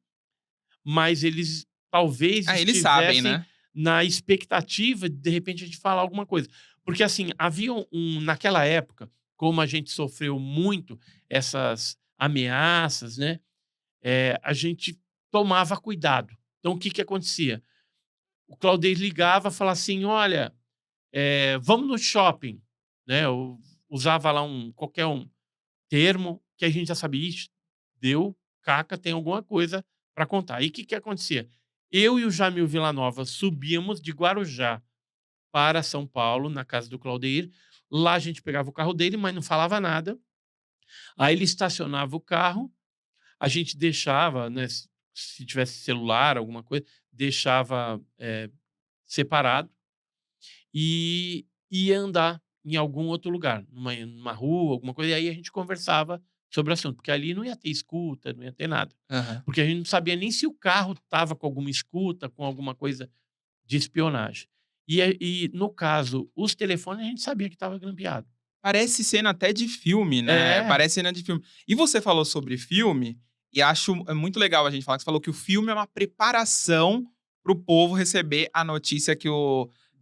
mas eles talvez Ah, eles sabem, estivessem né? na expectativa de repente, a gente falar alguma coisa. Porque, assim, havia naquela época, como a gente sofreu muito essas ameaças, né, a gente tomava cuidado. Então, o que que acontecia? O Claudeir ligava, falava assim: "Olha, vamos no shopping", né, eu usava lá qualquer termo que a gente já sabia: "Ixi, deu caca, tem alguma coisa para contar". E o que que acontecia? Eu e o Jamil Villanova subíamos de Guarujá para São Paulo, na casa do Claudeir. Lá a gente pegava o carro dele, mas não falava nada. Aí ele estacionava o carro, a gente deixava, né, se tivesse celular, alguma coisa, deixava, separado e ia andar em algum outro lugar, numa rua, alguma coisa, e aí a gente conversava sobre o assunto, porque ali não ia ter escuta, não ia ter nada. Aham. Porque a gente não sabia nem se o carro estava com alguma escuta, com alguma coisa de espionagem. E no caso, os telefones a gente sabia que estava grampeado. Parece cena até de filme, né? É, Parece cena de filme. E você falou sobre filme, e acho muito legal a gente falar que você falou que o filme é uma preparação para o povo receber a notícia de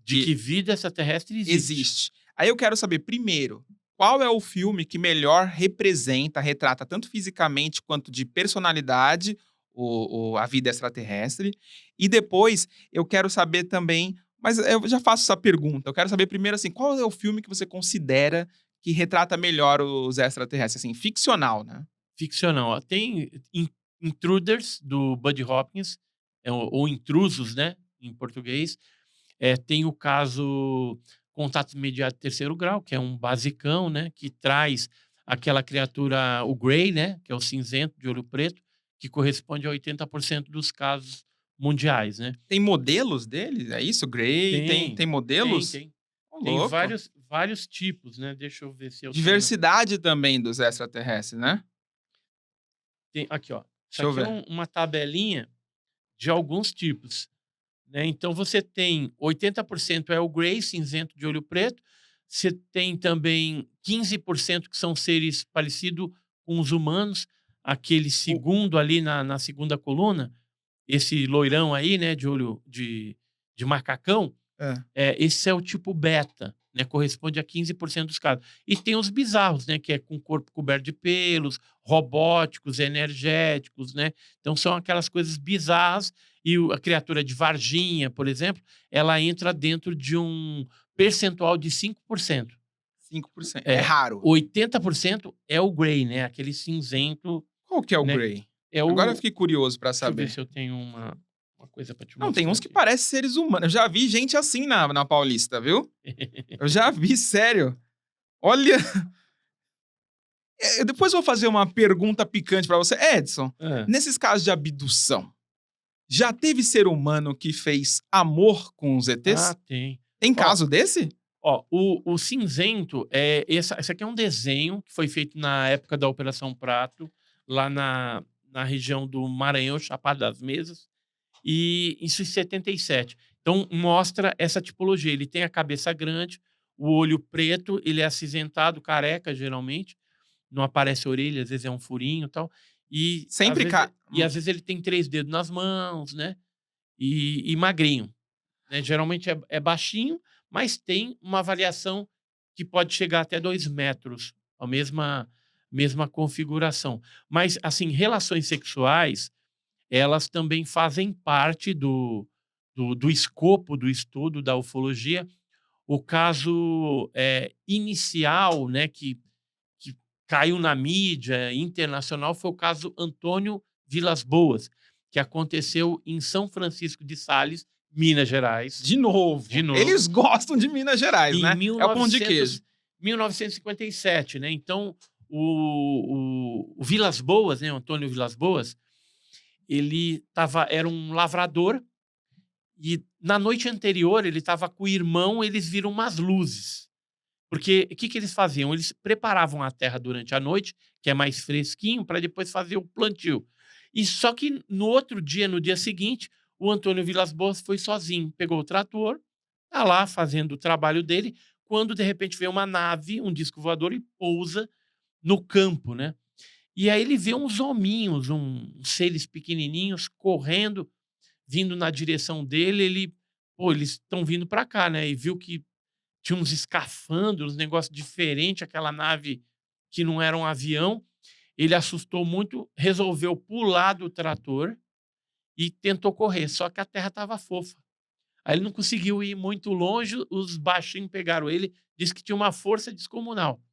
que que vida extraterrestre existe. existe. Aí eu quero saber, primeiro, qual é o filme que melhor retrata tanto fisicamente quanto de personalidade a vida extraterrestre? E depois eu quero saber também, mas eu já faço essa pergunta. Eu quero saber primeiro assim, qual é o filme que você considera que retrata melhor os extraterrestres, assim, ficcional, né? Ficcional. Ó. Tem Intruders, do Buddy Hopkins, ou Intrusos, né, em português. Tem o caso Contato Imediato de Terceiro Grau, que é um basicão, né, que traz aquela criatura, o Grey, né, que é o cinzento de olho preto, que corresponde a 80% dos casos mundiais, né. Tem modelos deles? É isso? Grey? Tem, Tem, tem tem, modelos? tem. Ô, Tem louco. vários tipos, né. Deixa eu ver se eu tenho. Diversidade também dos extraterrestres, né? Aqui, ó. Isso Deixa eu aqui é ver. uma tabelinha de alguns tipos, né. Então você tem 80% é o grey, cinzento de olho preto. Você tem também 15% que são seres parecido com os humanos, aquele O segundo ali na segunda coluna, esse loirão aí, né, de olho de macacão, hã. esse é o tipo beta, né, corresponde a 15% dos casos. E tem os bizarros, né, que é com o corpo coberto de pelos, robóticos, energéticos, né. Então são aquelas coisas bizarras e a criatura de Varginha, por exemplo, ela entra dentro de um percentual de 5%. 5%. É É, raro. 80% é o grey, né, aquele cinzento, Qual que é o né. Grey? É Agora eu o fiquei curioso pra Deixa eu ver saber. se eu tenho uma coisa para te Não, tem mostrar uns que aqui. parecem seres humanos. Eu já vi gente assim na Paulista, viu? Eu já vi, sério. Olha, depois eu vou fazer uma pergunta picante pra você. Edson, Hã. nesses casos de abdução, já teve ser humano que fez amor com os Ah, ETs? tem. Tem Ó caso desse? Ó, o cinzento, esse aqui é um desenho que foi feito na época da Operação Prato, lá na região do Maranhão, Chapada das Mesas. E isso em 77. Então, mostra essa tipologia. Ele tem a cabeça grande, o olho preto, ele é acinzentado, careca, geralmente. Não aparece a orelha, às vezes é um furinho e tal. E às Sempre. vezes, e às vezes ele tem 3 dedos nas mãos, né? E magrinho. Né? Geralmente é baixinho, mas tem uma variação que pode chegar até 2 metros, a mesma configuração. Mas, assim, relações sexuais, elas também fazem parte do escopo do estudo da ufologia. O caso inicial, né, que caiu na mídia internacional foi o caso Antônio Vilas Boas, que aconteceu em São Francisco de Sales, Minas Gerais. De novo. De novo. Eles gostam de Minas Gerais, Em né? É o pão de queijo. 1957, né? Então, o Vilas Boas, né? O Antônio Vilas Boas, era um lavrador e na noite anterior ele estava com o irmão, eles viram umas luzes. Porque o que eles faziam? Eles preparavam a terra durante a noite, que é mais fresquinho, para depois fazer o plantio. E só que no outro dia, no dia seguinte, o Antônio Vilas Boas foi sozinho, pegou o trator, tá lá fazendo o trabalho dele, quando de repente vê uma nave, um disco voador e pousa no campo, né? E aí ele vê uns hominhos, uns seres pequenininhos correndo, vindo na direção dele. Eles estão vindo para cá, né? E viu que tinha uns escafandros, uns negócios diferentes, aquela nave que não era um avião. Ele assustou muito, resolveu pular do trator e tentou correr, só que a terra estava fofa. Aí ele não conseguiu ir muito longe, os baixinhos pegaram ele, disse que tinha uma força descomunal.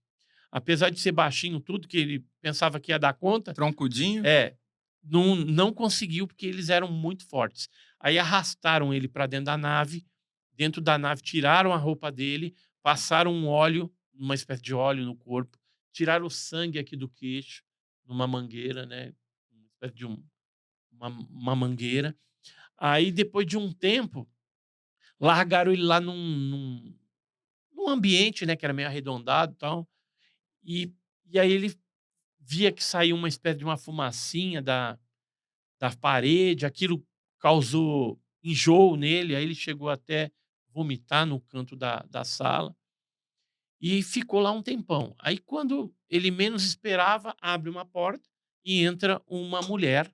Apesar de ser baixinho tudo, que ele pensava que ia dar conta, Troncudinho. não conseguiu porque eles eram muito fortes. Aí arrastaram ele para dentro da nave, tiraram a roupa dele, passaram um óleo, uma espécie de óleo no corpo, tiraram o sangue aqui do queixo, numa mangueira, né? Uma espécie de uma mangueira. Aí, depois de um tempo, largaram ele lá num ambiente, né, que era meio arredondado e tal. E aí ele via que saiu uma espécie de uma fumacinha da parede, aquilo causou enjoo nele, aí ele chegou até vomitar no canto da sala e ficou lá um tempão. Aí, quando ele menos esperava, abre uma porta e entra uma mulher,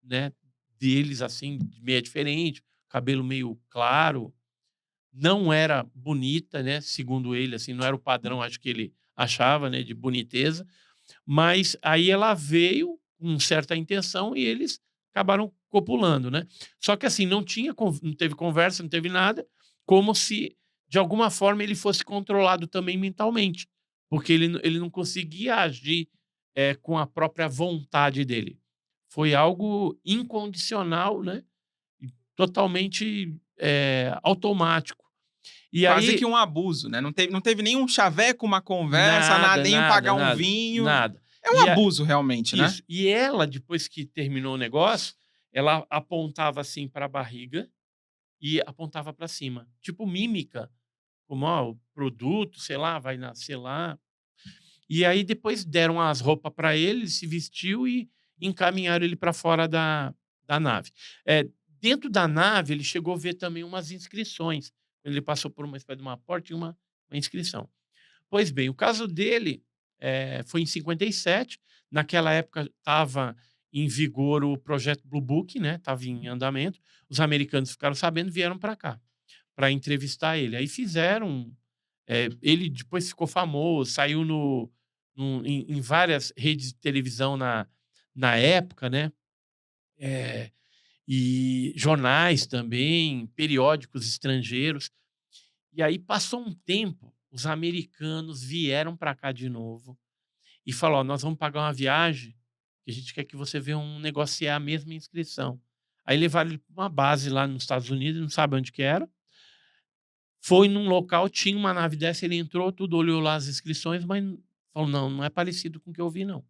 né, deles, assim, meio diferente, cabelo meio claro, não era bonita, né, segundo ele, assim, não era o padrão, acho que ele achava, né, de boniteza, mas aí ela veio com certa intenção e eles acabaram copulando, né. Só que, assim, não teve conversa, não teve nada, como se, de alguma forma, ele fosse controlado também mentalmente, porque ele não conseguia agir, com a própria vontade dele. Foi algo incondicional, né, e totalmente, automático. E Quase aí que um abuso, né? Não teve nenhum chaveco, uma conversa, nada, nada, nem nada, pagar um nada, vinho. nada. É um E a abuso, realmente, né? Isso. E ela, depois que terminou o negócio, ela apontava, assim, para a barriga e apontava para cima, tipo mímica, como: "Ó, o produto, sei lá, vai nascer lá". E aí depois deram as roupas para ele se vestiu e encaminharam ele para fora da nave. Dentro da nave, ele chegou a ver também umas inscrições. Ele passou por uma espécie de uma porta e uma inscrição. Pois bem, o caso dele, foi em 57. Naquela época estava em vigor o projeto Blue Book, né, estava em andamento. Os americanos ficaram sabendo, vieram para cá, para entrevistar ele. Aí fizeram, ele depois ficou famoso, saiu em várias redes de televisão na época, né, e jornais também, periódicos estrangeiros. E aí passou um tempo, os americanos vieram para cá de novo e falou: "Ó, nós vamos pagar uma viagem, que a gente quer que você venha negociar a mesma inscrição". Aí levaram ele para uma base lá nos Estados Unidos, não sabe onde que era. Foi num local, tinha uma nave dessa, ele entrou, tudo, olhou lá as inscrições, mas falou: "Não, não é parecido com o que eu vi não".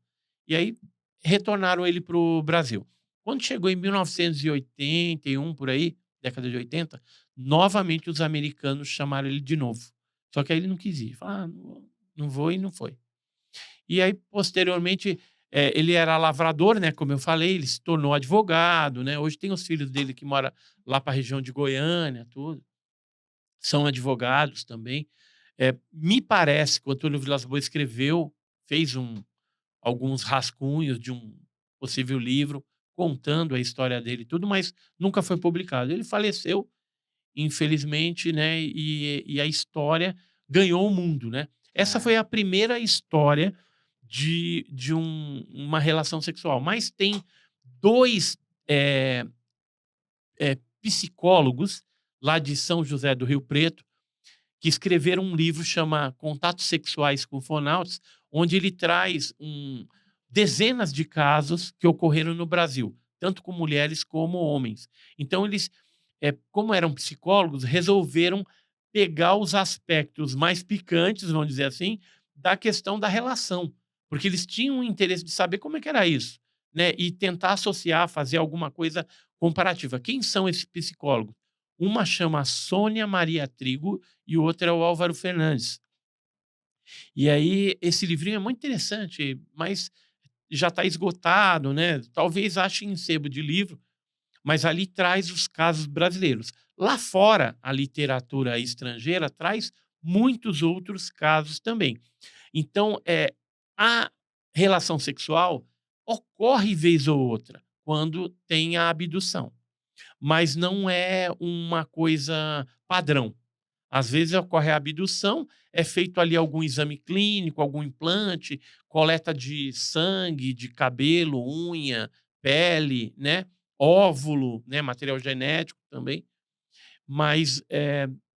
E aí retornaram ele para o Brasil. Quando chegou em 1981, por aí, década de 80, novamente os americanos chamaram ele de novo. Só que aí ele não quis ir, falou: "Ah, não vou", e não foi. E aí, posteriormente, ele era lavrador, né, como eu falei, ele se tornou advogado, né, hoje tem os filhos dele que moram lá para a região de Goiânia, tudo, são advogados também. Me parece que o Antônio Vilas-Boas fez alguns rascunhos de um possível livro contando a história dele e tudo, mas nunca foi publicado. Ele faleceu, infelizmente, né, e a história ganhou o mundo, né. Essa É. foi a primeira história de uma relação sexual, mas tem 2 eh psicólogos lá de São José do Rio Preto, que escreveram um livro chama Contatos Sexuais com Fonautas, onde ele traz dezenas de casos que ocorreram no Brasil, tanto com mulheres como homens. Então eles, como eram psicólogos, resolveram pegar os aspectos mais picantes, vamos dizer assim, da questão da relação, porque eles tinham um interesse de saber como é que era isso, né, e tentar associar, fazer alguma coisa comparativa. Quem são esses psicólogos? Uma chama Sônia Maria Trigo e o outro é o Álvaro Fernandes. E aí, esse livrinho é muito interessante, mas já está esgotado, né? Talvez ache em sebo de livro, mas ali traz os casos brasileiros. Lá fora, a literatura estrangeira traz muitos outros casos também. Então, a relação sexual ocorre vez ou outra quando tem a abdução, mas não é uma coisa padrão. Às vezes ocorre a abdução, é feito ali algum exame clínico, algum implante, coleta de sangue, de cabelo, unha, pele, né, óvulo, né, material genético também, mas,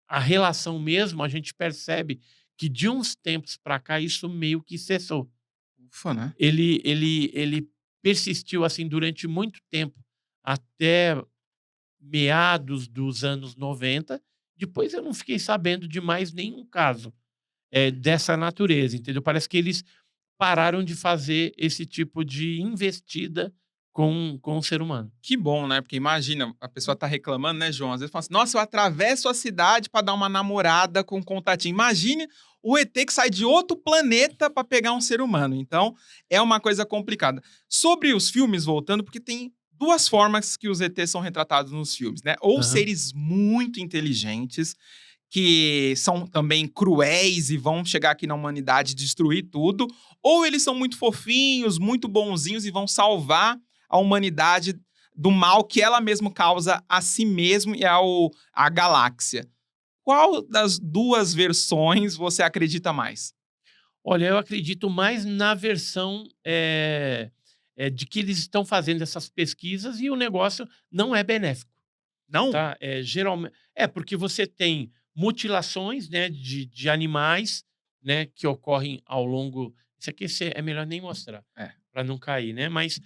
a relação mesmo, a gente percebe que de uns tempos para cá isso meio que cessou. Ufa, né? Ele persistiu, assim, durante muito tempo, até meados dos anos 90. Depois eu não fiquei sabendo de mais nenhum caso, dessa natureza, entendeu. Parece que eles pararam de fazer esse tipo de investida com o ser humano. Que bom, né? Porque imagina, a pessoa tá reclamando, né, João? Às vezes fala assim: nossa, eu atravesso a cidade pra dar uma namorada com um contatinho. Imagine o ET que sai de outro planeta pra pegar um ser humano. Então, é uma coisa complicada. Sobre os filmes, voltando, porque tem duas formas que os ETs são retratados nos filmes, né? Ou Aham. seres muito inteligentes, que são também cruéis e vão chegar aqui na humanidade e destruir tudo, ou eles são muito fofinhos, muito bonzinhos e vão salvar a humanidade do mal que ela mesma causa a si mesmo e à galáxia. Qual das duas versões você acredita mais? Olha, eu acredito mais na versão, de que eles estão fazendo essas pesquisas e o negócio não é benéfico. Não? Tá, porque você tem mutilações, né, de animais, né, que ocorrem ao longo. Isso aqui é melhor nem mostrar, É. para não cair, né, mas,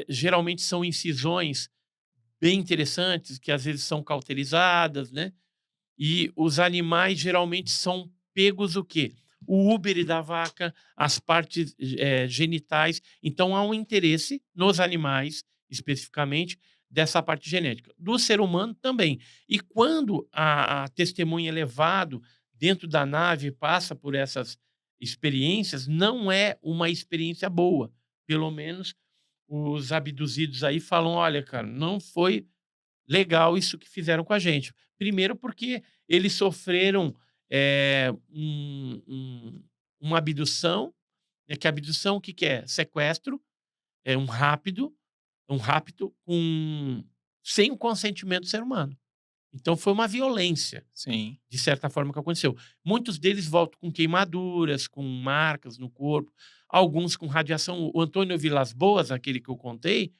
geralmente são incisões bem interessantes, que às vezes são cauterizadas, né, e os animais geralmente são pegos o quê? O úbere da vaca, as partes, genitais. Então há um interesse nos animais, especificamente, dessa parte genética. Do ser humano também. E quando a testemunha é levado dentro da nave e passa por essas experiências, não é uma experiência boa. Pelo menos os abduzidos aí falam: "Olha, cara, não foi legal isso que fizeram com a gente". Primeiro porque eles sofreram, uma abdução, né, que abdução o que que é? Sequestro, é um rapto sem o consentimento do ser humano. Então foi uma violência, Sim. de certa forma, que aconteceu. Muitos deles voltam com queimaduras, com marcas no corpo, alguns com radiação. O Antônio Vilas-Boas, aquele que eu contei,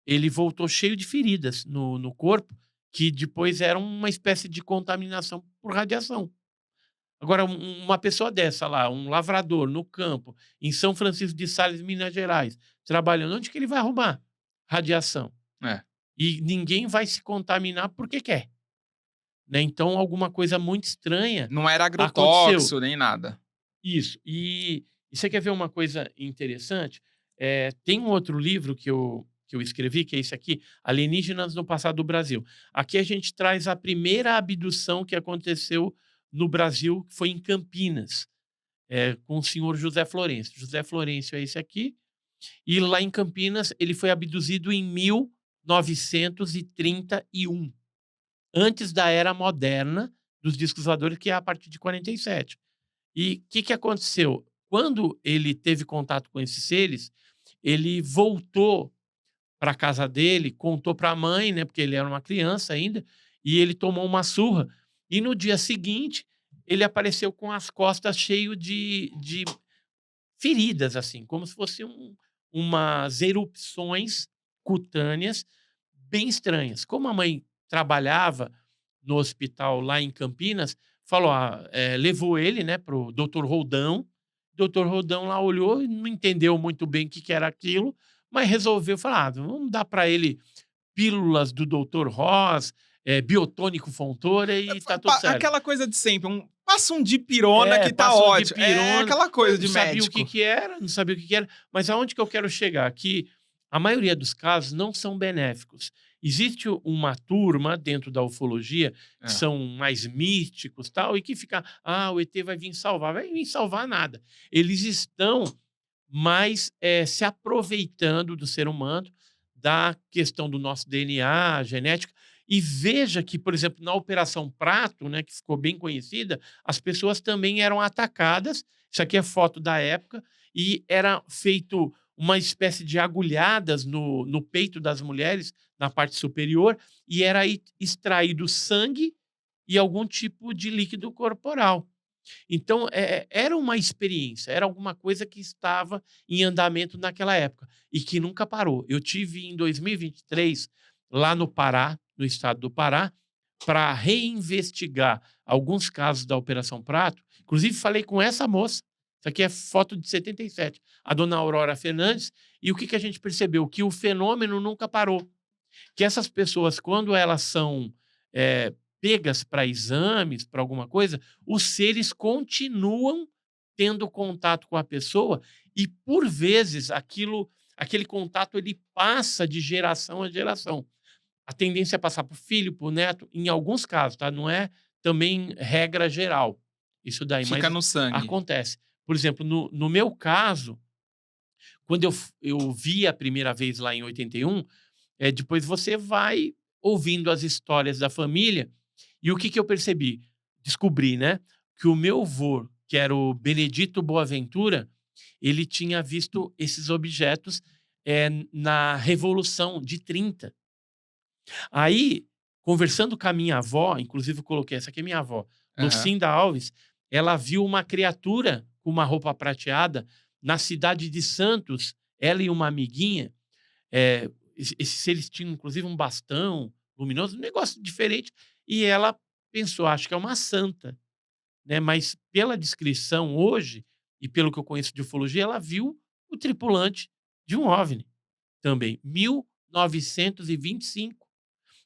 ele voltou cheio de feridas no corpo, que depois eram uma espécie de contaminação por radiação. Agora, uma pessoa dessa lá, um lavrador no campo, em São Francisco de Sales, Minas Gerais, trabalhando, onde que ele vai arrumar radiação? É. E ninguém vai se contaminar porque quer, né. Então alguma coisa muito estranha Não era aconteceu. agrotóxico nem nada. Isso. E você quer ver uma coisa interessante? Tem um outro livro que eu escrevi, que é esse aqui, Alienígenas no Passado do Brasil. Aqui a gente traz a primeira abdução que aconteceu no Brasil, que foi em Campinas, com o senhor José Florencio. José Florencio é esse aqui. E lá em Campinas, ele foi abduzido em 1931, antes da era moderna dos discos voadores, que é a partir de 47. E o que, que aconteceu? Quando ele teve contato com esses seres, ele voltou para a casa dele, contou para a mãe, né, porque ele era uma criança ainda, e ele tomou uma surra. E no dia seguinte, ele apareceu com as costas cheio de feridas, assim, como se fosse umas erupções cutâneas bem estranhas. Como a mãe trabalhava no hospital lá em Campinas, falou, levou ele, né, para o doutor Roldão. O doutor Roldão lá olhou e não entendeu muito bem o que, que era aquilo, mas resolveu falar, vamos dar para ele pílulas do doutor Ross, biotônico Fontoura e tá tudo certo. Aquela coisa de sempre, passa um dipirona É, que tá passa um ótimo. É dipirona, aquela coisa de não sabia o médico. que era, não sabia o que era, mas aonde que eu quero chegar? Que a maioria dos casos não são benéficos. Existe uma turma dentro da ufologia que É. são mais místicos, tal, e que fica, o ET vai vir salvar. Vai vir salvar nada. Eles estão mais se aproveitando do ser humano, da questão do nosso DNA, genética. E veja que, por exemplo, na Operação Prato, né, que ficou bem conhecida, as pessoas também eram atacadas. Isso aqui é foto da época, e era feito uma espécie de agulhadas no peito das mulheres, na parte superior, e era aí extraído sangue e algum tipo de líquido corporal. Então, era uma experiência, era alguma coisa que estava em andamento naquela época e que nunca parou. Eu tive em 2023, lá no Pará, no estado do Pará, para reinvestigar alguns casos da Operação Prato. Inclusive, falei com essa moça. Isso aqui é foto de 77, a dona Aurora Fernandes. E o que, que a gente percebeu? Que o fenômeno nunca parou. Que essas pessoas, quando elas são pegas para exames, para alguma coisa, os seres continuam tendo contato com a pessoa e, por vezes, aquele contato ele passa de geração a geração. A tendência é passar para o filho, para o neto, em alguns casos, tá? Não é também regra geral isso daí, Fica mas no sangue. acontece. Por exemplo, no meu caso, quando eu vi a primeira vez lá em 81, depois você vai ouvindo as histórias da família. E o que, que eu percebi? Descobri, né? Que o meu avô, que era o Benedito Boaventura, ele tinha visto esses objetos na Revolução de 30. Aí, conversando com a minha avó, inclusive eu coloquei, essa aqui é minha avó, Aham. Lucinda Alves, ela viu uma criatura com uma roupa prateada na cidade de Santos, ela e uma amiguinha, esses seres tinham inclusive um bastão luminoso, um negócio diferente, e ela pensou, acho que é uma santa, né? Mas pela descrição hoje, e pelo que eu conheço de ufologia, ela viu o tripulante de um OVNI também, 1925.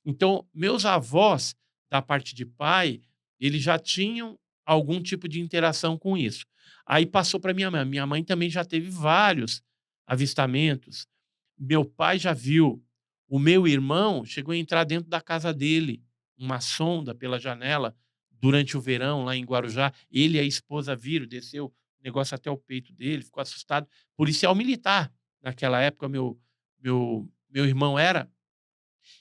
Então, meus avós, da parte de pai, eles já tinham algum tipo de interação com isso. Aí passou para minha mãe. Minha mãe também já teve vários avistamentos. Meu pai já viu. O meu irmão chegou a entrar dentro da casa dele, uma sonda pela janela, durante o verão, lá em Guarujá. Ele e a esposa viram, desceu o negócio até o peito dele, ficou assustado. Policial militar, naquela época, meu irmão era.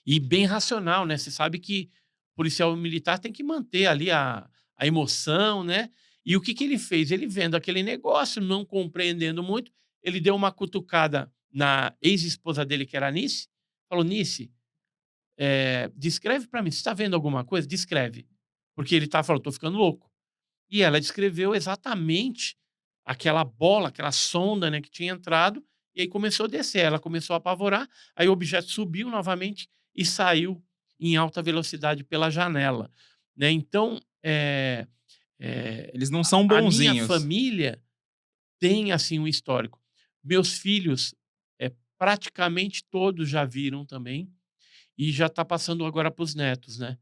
E bem racional, né? Você sabe que policial militar tem que manter ali a emoção, né? E o que, que ele fez? Ele vendo aquele negócio, não compreendendo muito, ele deu uma cutucada na ex-esposa dele, que era a Nice, falou, Nice, descreve para mim, você está vendo alguma coisa? Descreve. Porque ele falou, tô ficando louco. E ela descreveu exatamente aquela bola, aquela sonda, né, que tinha entrado, e aí começou a descer. Ela começou a apavorar, aí o objeto subiu novamente e saiu em alta velocidade pela janela, né? Então, Eles não são a minha bonzinhos. família tem assim um histórico. Meus filhos, praticamente todos já viram também e já está passando agora para os netos, né?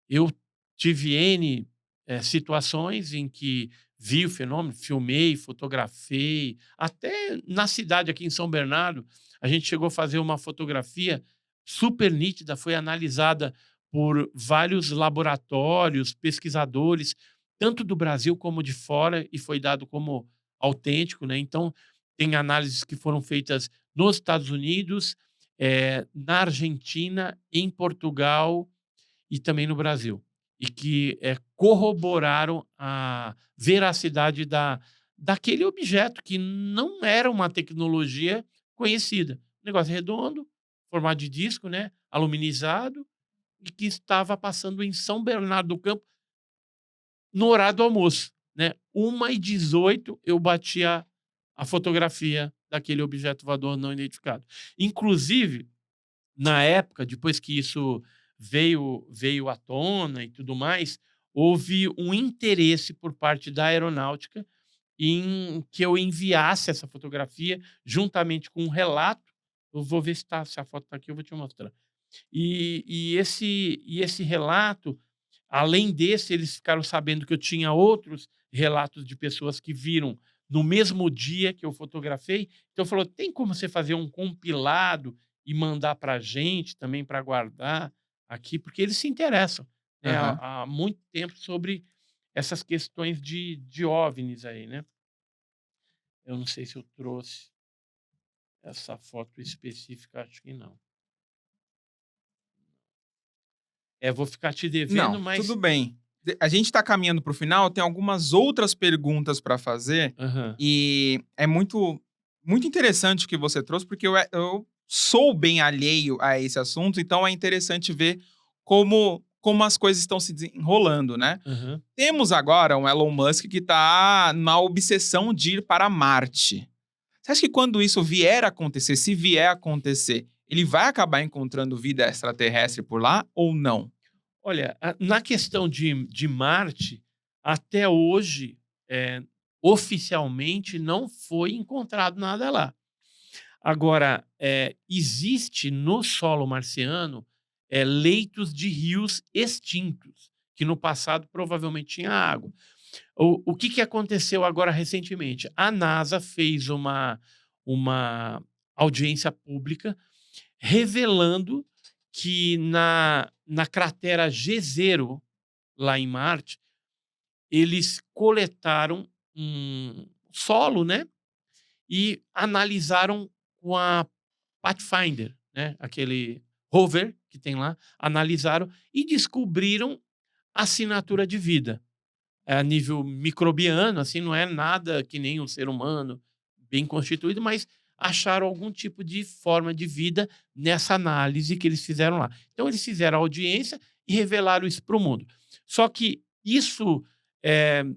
Eu tive N situações em que vi o fenômeno, filmei, fotografei, até na cidade aqui em São Bernardo, a gente chegou a fazer uma fotografia super nítida, foi analisada por vários laboratórios, pesquisadores, tanto do Brasil como de fora, e foi dado como autêntico, né? Então, tem análises que foram feitas nos Estados Unidos, na Argentina, em Portugal e também no Brasil. E que corroboraram a veracidade daquele objeto, que não era uma tecnologia conhecida. Negócio redondo, formato de disco, né, aluminizado, e que estava passando em São Bernardo do Campo no horário do almoço, né? 1h18 eu bati a fotografia daquele objeto voador não identificado. Inclusive, na época, depois que isso veio à tona e tudo mais, houve um interesse por parte da aeronáutica em que eu enviasse essa fotografia juntamente com um relato. Eu vou ver se a foto está aqui, eu vou te mostrar. E esse relato, além desse, eles ficaram sabendo que eu tinha outros relatos de pessoas que viram no mesmo dia que eu fotografei. Então falou: tem como você fazer um compilado e mandar para a gente também para guardar aqui? Porque eles se interessam, né, Aham. há muito tempo sobre essas questões de OVNIs aí, né? Eu não sei se eu trouxe essa foto específica, acho que não. Vou ficar te devendo, Não, tudo mas bem. A gente está caminhando para o final, tem algumas outras perguntas para fazer, aham, e é muito interessante o que você trouxe, porque eu sou bem alheio a esse assunto, então é interessante ver como as coisas estão se desenrolando, né? aham. Temos agora um Elon Musk que está na obsessão de ir para Marte. Você acha que quando isso vier a acontecer, se vier a acontecer, ele vai acabar encontrando vida extraterrestre por lá ou não? Olha, na questão de Marte, até hoje, oficialmente não foi encontrado nada lá. Agora, existe no solo marciano, leitos de rios extintos, que no passado provavelmente tinha água. O que aconteceu agora recentemente? A NASA fez uma audiência pública revelando que na cratera G0, lá em Marte, eles coletaram um solo, né, e analisaram com a Pathfinder, né, aquele rover que tem lá, analisaram e descobriram assinatura de vida. A nível microbiano, assim, não é nada que nem um ser humano bem constituído, mas acharam algum tipo de forma de vida nessa análise que eles fizeram lá. Então, eles fizeram a audiência e revelaram isso para o mundo. Só que isso,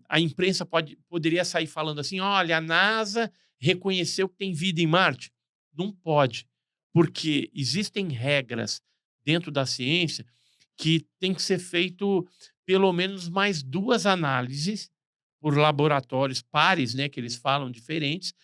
a imprensa poderia sair falando assim: olha, a NASA reconheceu que tem vida em Marte. Não pode, porque existem regras dentro da ciência que tem que ser feito pelo menos mais 2 análises por laboratórios pares, né, que eles falam diferentes,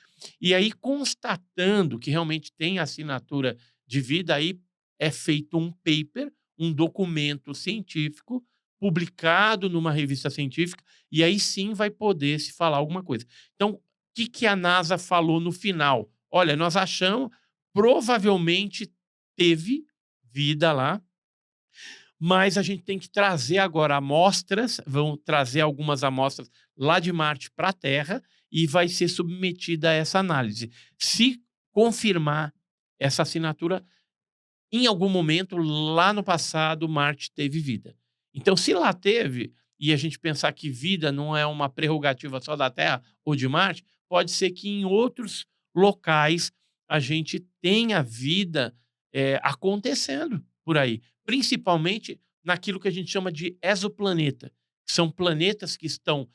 e aí constatando que realmente tem assinatura de vida, aí é feito um paper, um documento científico publicado numa revista científica, e aí sim vai poder se falar alguma coisa. Então, o que a NASA falou no final? Olha, nós achamos, provavelmente teve vida lá, mas a gente tem que trazer agora amostras, vão trazer algumas amostras lá de Marte para a Terra e vai ser submetida a essa análise. Se confirmar essa assinatura, em algum momento lá no passado, Marte teve vida. Então, se lá teve, e a gente pensar que vida não é uma prerrogativa só da Terra ou de Marte, pode ser que em outros locais a gente tenha vida acontecendo por aí, principalmente naquilo que a gente chama de exoplaneta, que são planetas que estão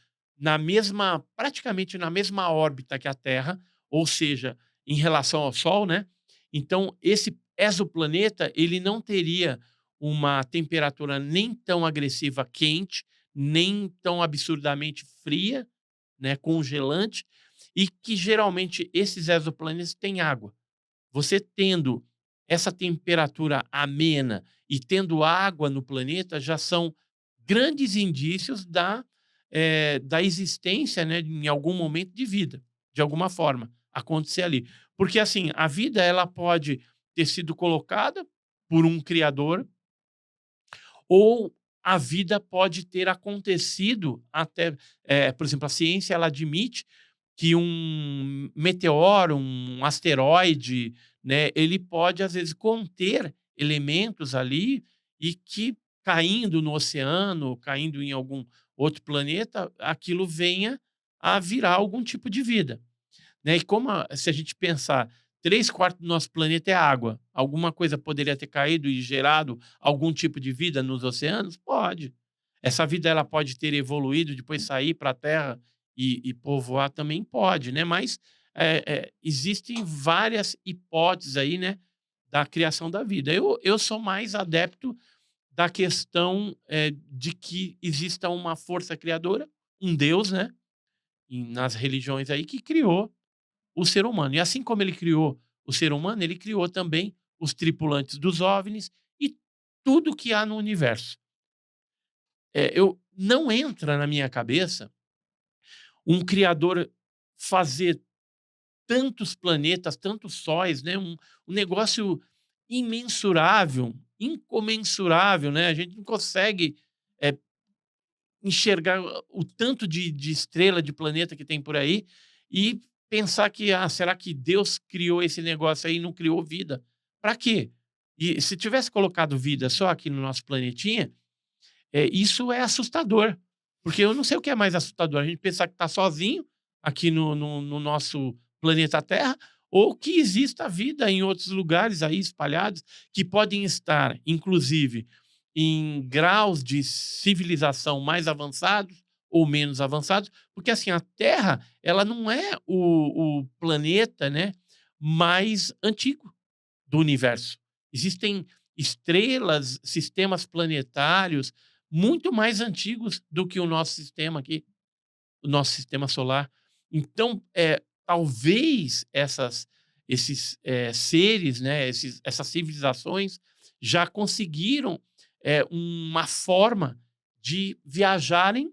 praticamente na mesma órbita que a Terra, ou seja, em relação ao Sol, né? Então, esse exoplaneta, ele não teria uma temperatura nem tão agressiva quente, nem tão absurdamente fria, né, congelante, e que geralmente esses exoplanetas têm água. Você tendo essa temperatura amena e tendo água no planeta já são grandes indícios da existência, né, em algum momento de vida, de alguma forma, acontecer ali. Porque, assim, a vida ela pode ter sido colocada por um criador ou a vida pode ter acontecido até, por exemplo, a ciência ela admite que um meteoro, um asteroide, né, ele pode, às vezes, conter elementos ali e que, caindo no oceano, caindo em algum outro planeta, aquilo venha a virar algum tipo de vida, né? E como se a gente pensar, 3/4 do nosso planeta é água, alguma coisa poderia ter caído e gerado algum tipo de vida nos oceanos? Pode. Essa vida ela pode ter evoluído, depois sair para a Terra e povoar também pode, né? Mas existem várias hipóteses aí, né, da criação da vida. Eu sou mais adepto da questão de que exista uma força criadora, um Deus, né, nas religiões aí, que criou o ser humano. E assim como ele criou o ser humano, ele criou também os tripulantes dos OVNIs e tudo que há no universo. Eu não entra na minha cabeça um criador fazer tantos planetas, tantos sóis, né? Um negócio imensurável, incomensurável, né? A gente não consegue eh, enxergar o tanto de estrela, de planeta que tem por aí e pensar que, será que Deus criou esse negócio aí e não criou vida? Para quê? E se tivesse colocado vida só aqui no nosso planetinha, isso é assustador, porque eu não sei o que é mais assustador, a gente pensar que está sozinho aqui no nosso planeta Terra, ou que exista vida em outros lugares aí espalhados, que podem estar, inclusive, em graus de civilização mais avançados ou menos avançados, porque assim, a Terra ela não é o planeta, né, mais antigo do universo. Existem estrelas, sistemas planetários muito mais antigos do que o nosso sistema aqui, o nosso sistema solar. Então, talvez esses seres, né, essas civilizações já conseguiram uma forma de viajarem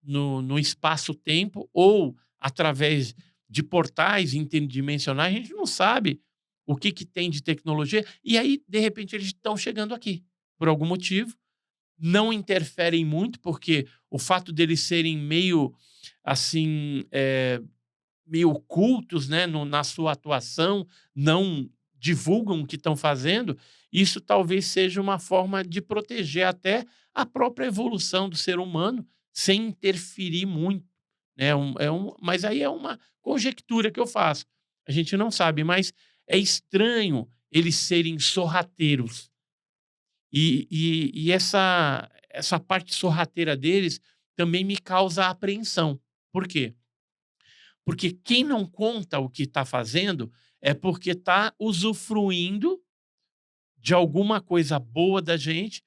no espaço-tempo ou através de portais interdimensionais. A gente não sabe o que tem de tecnologia. E aí, de repente, eles estão chegando aqui por algum motivo. Não interferem muito, porque o fato deles serem meio assim, meio ocultos, né, na sua atuação, não divulgam o que estão fazendo, isso talvez seja uma forma de proteger até a própria evolução do ser humano, sem interferir muito, né, mas aí é uma conjectura que eu faço. A gente não sabe, mas é estranho eles serem sorrateiros. E essa parte sorrateira deles também me causa apreensão. Por quê? Porque quem não conta o que está fazendo é porque está usufruindo de alguma coisa boa da gente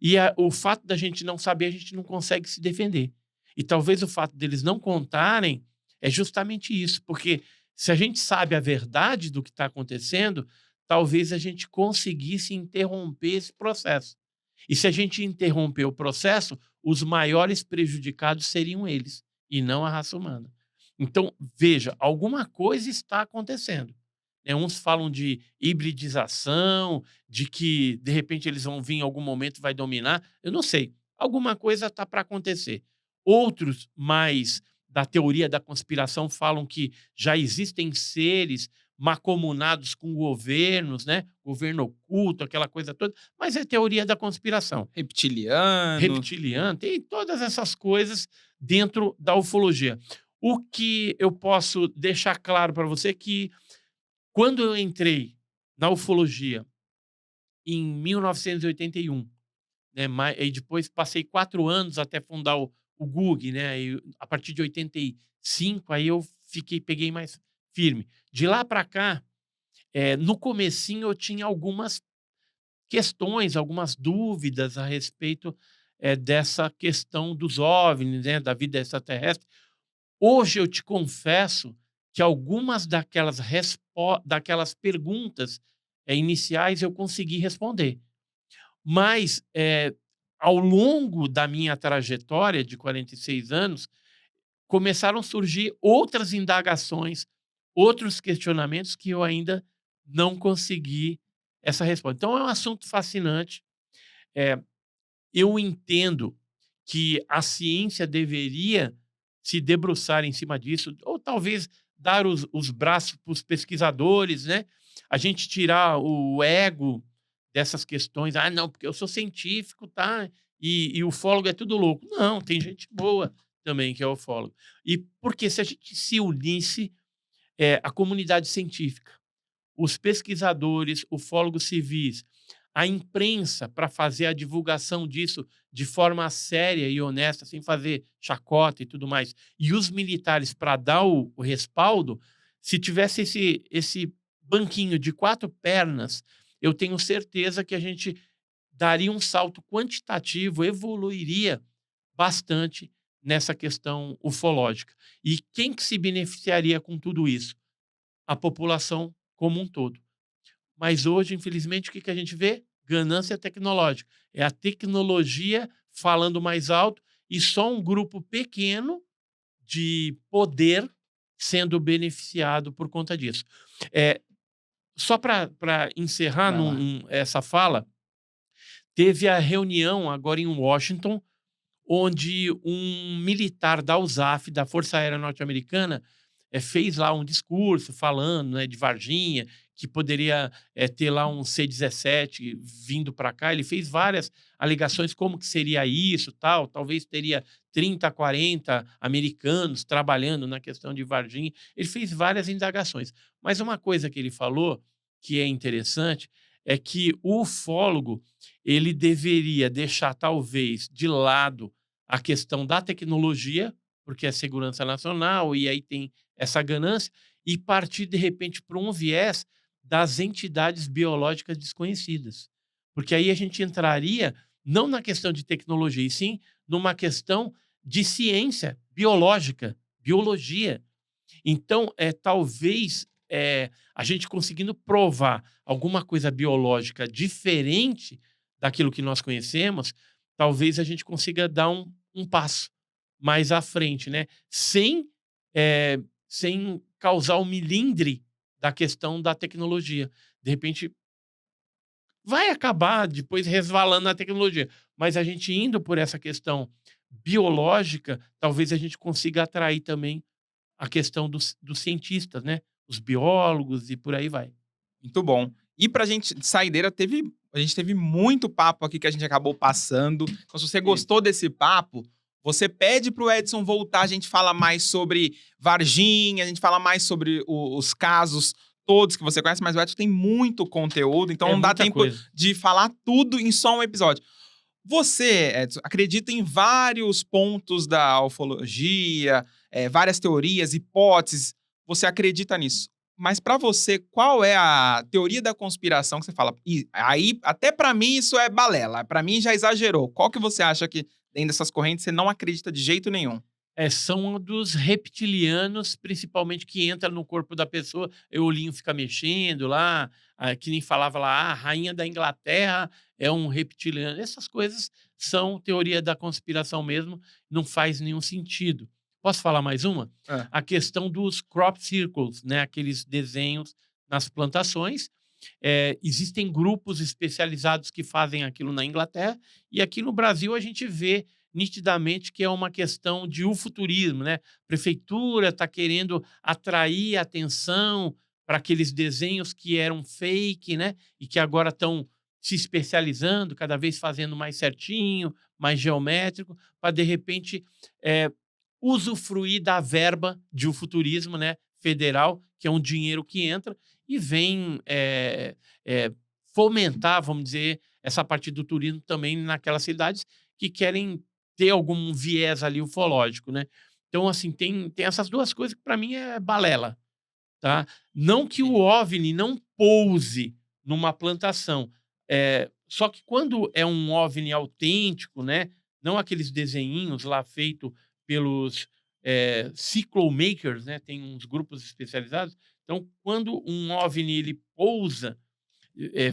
e o fato da gente não saber, a gente não consegue se defender. E talvez o fato deles não contarem é justamente isso, porque se a gente sabe a verdade do que está acontecendo, talvez a gente conseguisse interromper esse processo. E se a gente interromper o processo, os maiores prejudicados seriam eles, e não a raça humana. Então, veja, alguma coisa está acontecendo. Né? Uns falam de hibridização, de que, de repente, eles vão vir em algum momento e vai dominar. Eu não sei. Alguma coisa está para acontecer. Outros, mais da teoria da conspiração, falam que já existem seres macomunados com governos, né? Governo oculto, aquela coisa toda. Mas é teoria da conspiração. Reptiliano. Reptiliano, tem todas essas coisas dentro da ufologia. O que eu posso deixar claro para você é que quando eu entrei na ufologia em 1981, né, e depois passei 4 anos até fundar o GUG, né, e a partir de 85 aí eu peguei mais firme. De lá para cá, no comecinho eu tinha algumas questões, algumas dúvidas a respeito, dessa questão dos OVNIs, né, da vida extraterrestre. Hoje eu te confesso que algumas daquelas perguntas, iniciais eu consegui responder. Mas, ao longo da minha trajetória de 46 anos, começaram a surgir outras indagações, outros questionamentos que eu ainda não consegui essa resposta. Então é um assunto fascinante. Eh, eu entendo que a ciência deveria se debruçar em cima disso, ou talvez dar os braços para os pesquisadores, né? A gente tirar o ego dessas questões. Ah, não, porque eu sou científico, tá? E ufólogo é tudo louco. Não, tem gente boa também que é ufólogo. E porque se a gente se unisse, a comunidade científica, os pesquisadores, ufólogos civis, a imprensa para fazer a divulgação disso de forma séria e honesta, sem fazer chacota e tudo mais, e os militares para dar o respaldo, se tivesse esse banquinho de 4 pernas, eu tenho certeza que a gente daria um salto quantitativo, evoluiria bastante nessa questão ufológica. E quem que se beneficiaria com tudo isso? A população como um todo. Mas hoje, infelizmente, o que a gente vê? Ganância tecnológica. É a tecnologia falando mais alto e só um grupo pequeno de poder sendo beneficiado por conta disso. É, só para encerrar Vai lá. essa fala, teve a reunião agora em Washington, onde um militar da USAF, da Força Aérea Norte-Americana, fez lá um discurso falando, né, de Varginha, que poderia ter lá um C-17 vindo para cá. Ele fez várias alegações como que seria isso, tal. Talvez teria 30, 40 americanos trabalhando na questão de Varginha. Ele fez várias indagações. Mas uma coisa que ele falou que é interessante é que o ufólogo ele deveria deixar talvez de lado a questão da tecnologia, porque é segurança nacional e aí tem essa ganância, e partir de repente para um viés das entidades biológicas desconhecidas. Porque aí a gente entraria não na questão de tecnologia, e sim numa questão de ciência biológica, biologia. Então, talvez a gente conseguindo provar alguma coisa biológica diferente daquilo que nós conhecemos, talvez a gente consiga dar um passo mais à frente, né? Sem causar o milindre da questão da tecnologia. De repente, vai acabar depois resvalando na tecnologia, mas a gente indo por essa questão biológica, talvez a gente consiga atrair também a questão dos cientistas, né? Os biólogos e por aí vai. Muito bom. E pra gente, de saideira, a gente teve muito papo aqui que a gente acabou passando. Então, se você Sim. gostou desse papo, você pede pro Edson voltar, a gente fala mais sobre Varginha, a gente fala mais sobre os casos todos que você conhece, mas o Edson tem muito conteúdo, então É não dá muita tempo coisa. de falar tudo em só um episódio. Você, Edson, acredita em vários pontos da ufologia, várias teorias, hipóteses. Você acredita nisso. Mas pra você, qual é a teoria da conspiração que você fala? "Ih, aí, até pra mim isso é balela. Pra mim já exagerou." Qual que você acha que dentro dessas correntes você não acredita de jeito nenhum? São dos reptilianos, principalmente, que entra no corpo da pessoa, e o olhinho fica mexendo lá, que nem falava lá, a rainha da Inglaterra é um reptiliano. Essas coisas são teoria da conspiração mesmo, não faz nenhum sentido. Posso falar mais uma? Hã. A questão dos crop circles, né, aqueles desenhos nas plantações. Existem grupos especializados que fazem aquilo na Inglaterra, e aqui no Brasil a gente vê nitidamente que é uma questão de ufuturismo, né? A prefeitura está querendo atrair atenção para aqueles desenhos que eram fake, né? E que agora estão se especializando, cada vez fazendo mais certinho, mais geométrico, para de repente eh, usufruir da verba de ufuturismo, né? Federal, que é um dinheiro que entra e vem fomentar, vamos dizer, essa parte do turismo também naquelas cidades que querem ter algum viés ali ufológico, né. Então, assim, tem essas 2 coisas que para mim é balela, tá. Não que o Sim. OVNI não pouse numa plantação, só que quando é um OVNI autêntico, né, não aqueles desenhinhos lá feito pelos, cyclomakers, né, tem uns grupos especializados. Então, quando um OVNI ele pousa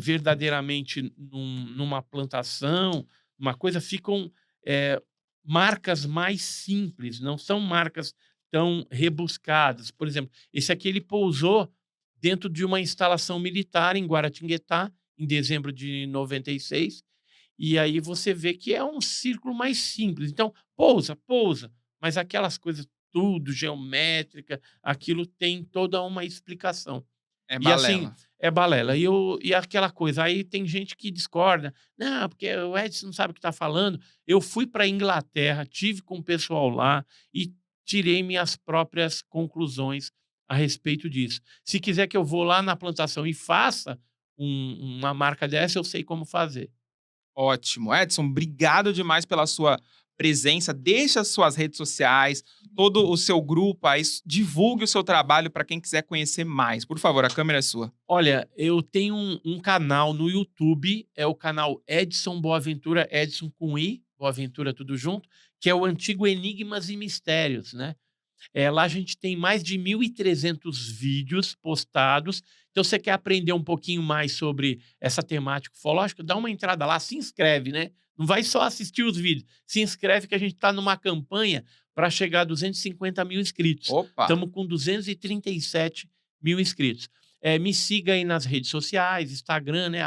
verdadeiramente numa plantação, uma coisa, ficam eh, marcas mais simples, não são marcas tão rebuscadas. Por exemplo, esse aqui ele pousou dentro de uma instalação militar em Guaratinguetá, em dezembro de 96, e aí você vê que é um círculo mais simples. Então, pousa, pousa, mas aquelas coisas tudo, geométrica, aquilo tem toda uma explicação. É E assim, balela. é balela. E aquela coisa, aí tem gente que discorda. Não, porque o Edson não sabe o que está falando. Eu fui para a Inglaterra, tive com o pessoal lá e tirei minhas próprias conclusões a respeito disso. Se quiser que eu vou lá na plantação e faça uma marca dessa, eu sei como fazer. Ótimo. Edson, obrigado demais pela sua presença. Deixa as suas redes sociais, todo o seu grupo aí, divulgue o seu trabalho para quem quiser conhecer mais. Por favor, a câmera é sua. Olha, eu tenho um canal no YouTube, é o canal Edson Boaventura, Edson com I, Boaventura tudo junto, que é o antigo Enigmas e Mistérios, né? Lá a gente tem mais de 1.300 vídeos postados. Então, você quer aprender um pouquinho mais sobre essa temática ufológica? Dá uma entrada lá, se inscreve, né? Não vai só assistir os vídeos. Se inscreve que a gente está numa campanha para chegar a 250 mil inscritos. Opa! Estamos com 237 mil inscritos. Me siga aí nas redes sociais, Instagram, né?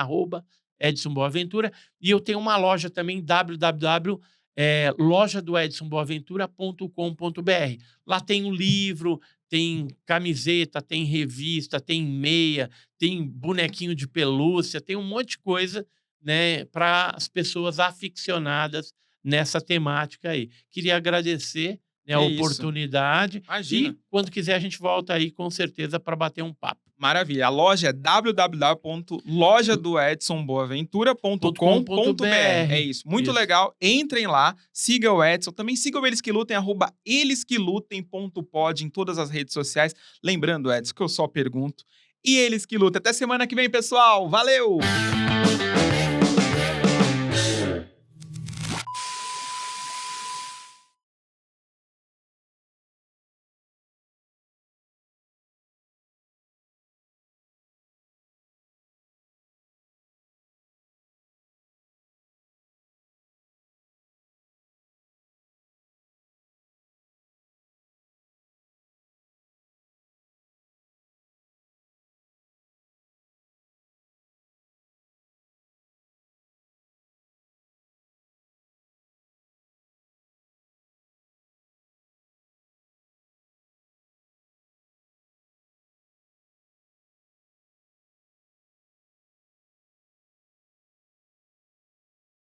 @Edson Boaventura. E eu tenho uma loja também, lojadoedsonboaventura.com.br. Lá tem um livro, tem camiseta, tem revista, tem meia, tem bonequinho de pelúcia, tem um monte de coisa, né, para as pessoas aficionadas nessa temática aí. Queria agradecer, né, a É isso. oportunidade e Imagina. quando quiser a gente volta aí com certeza para bater um papo. Maravilha. A loja é www.lojadoedsonboaventura.com.br. É isso. Muito Isso. legal. Entrem lá, sigam o Edson. Também sigam Eles Que Lutem, @elesquelutem.pod em todas as redes sociais. Lembrando, Edson, que eu só pergunto. E eles que lutem. Até semana que vem, pessoal. Valeu!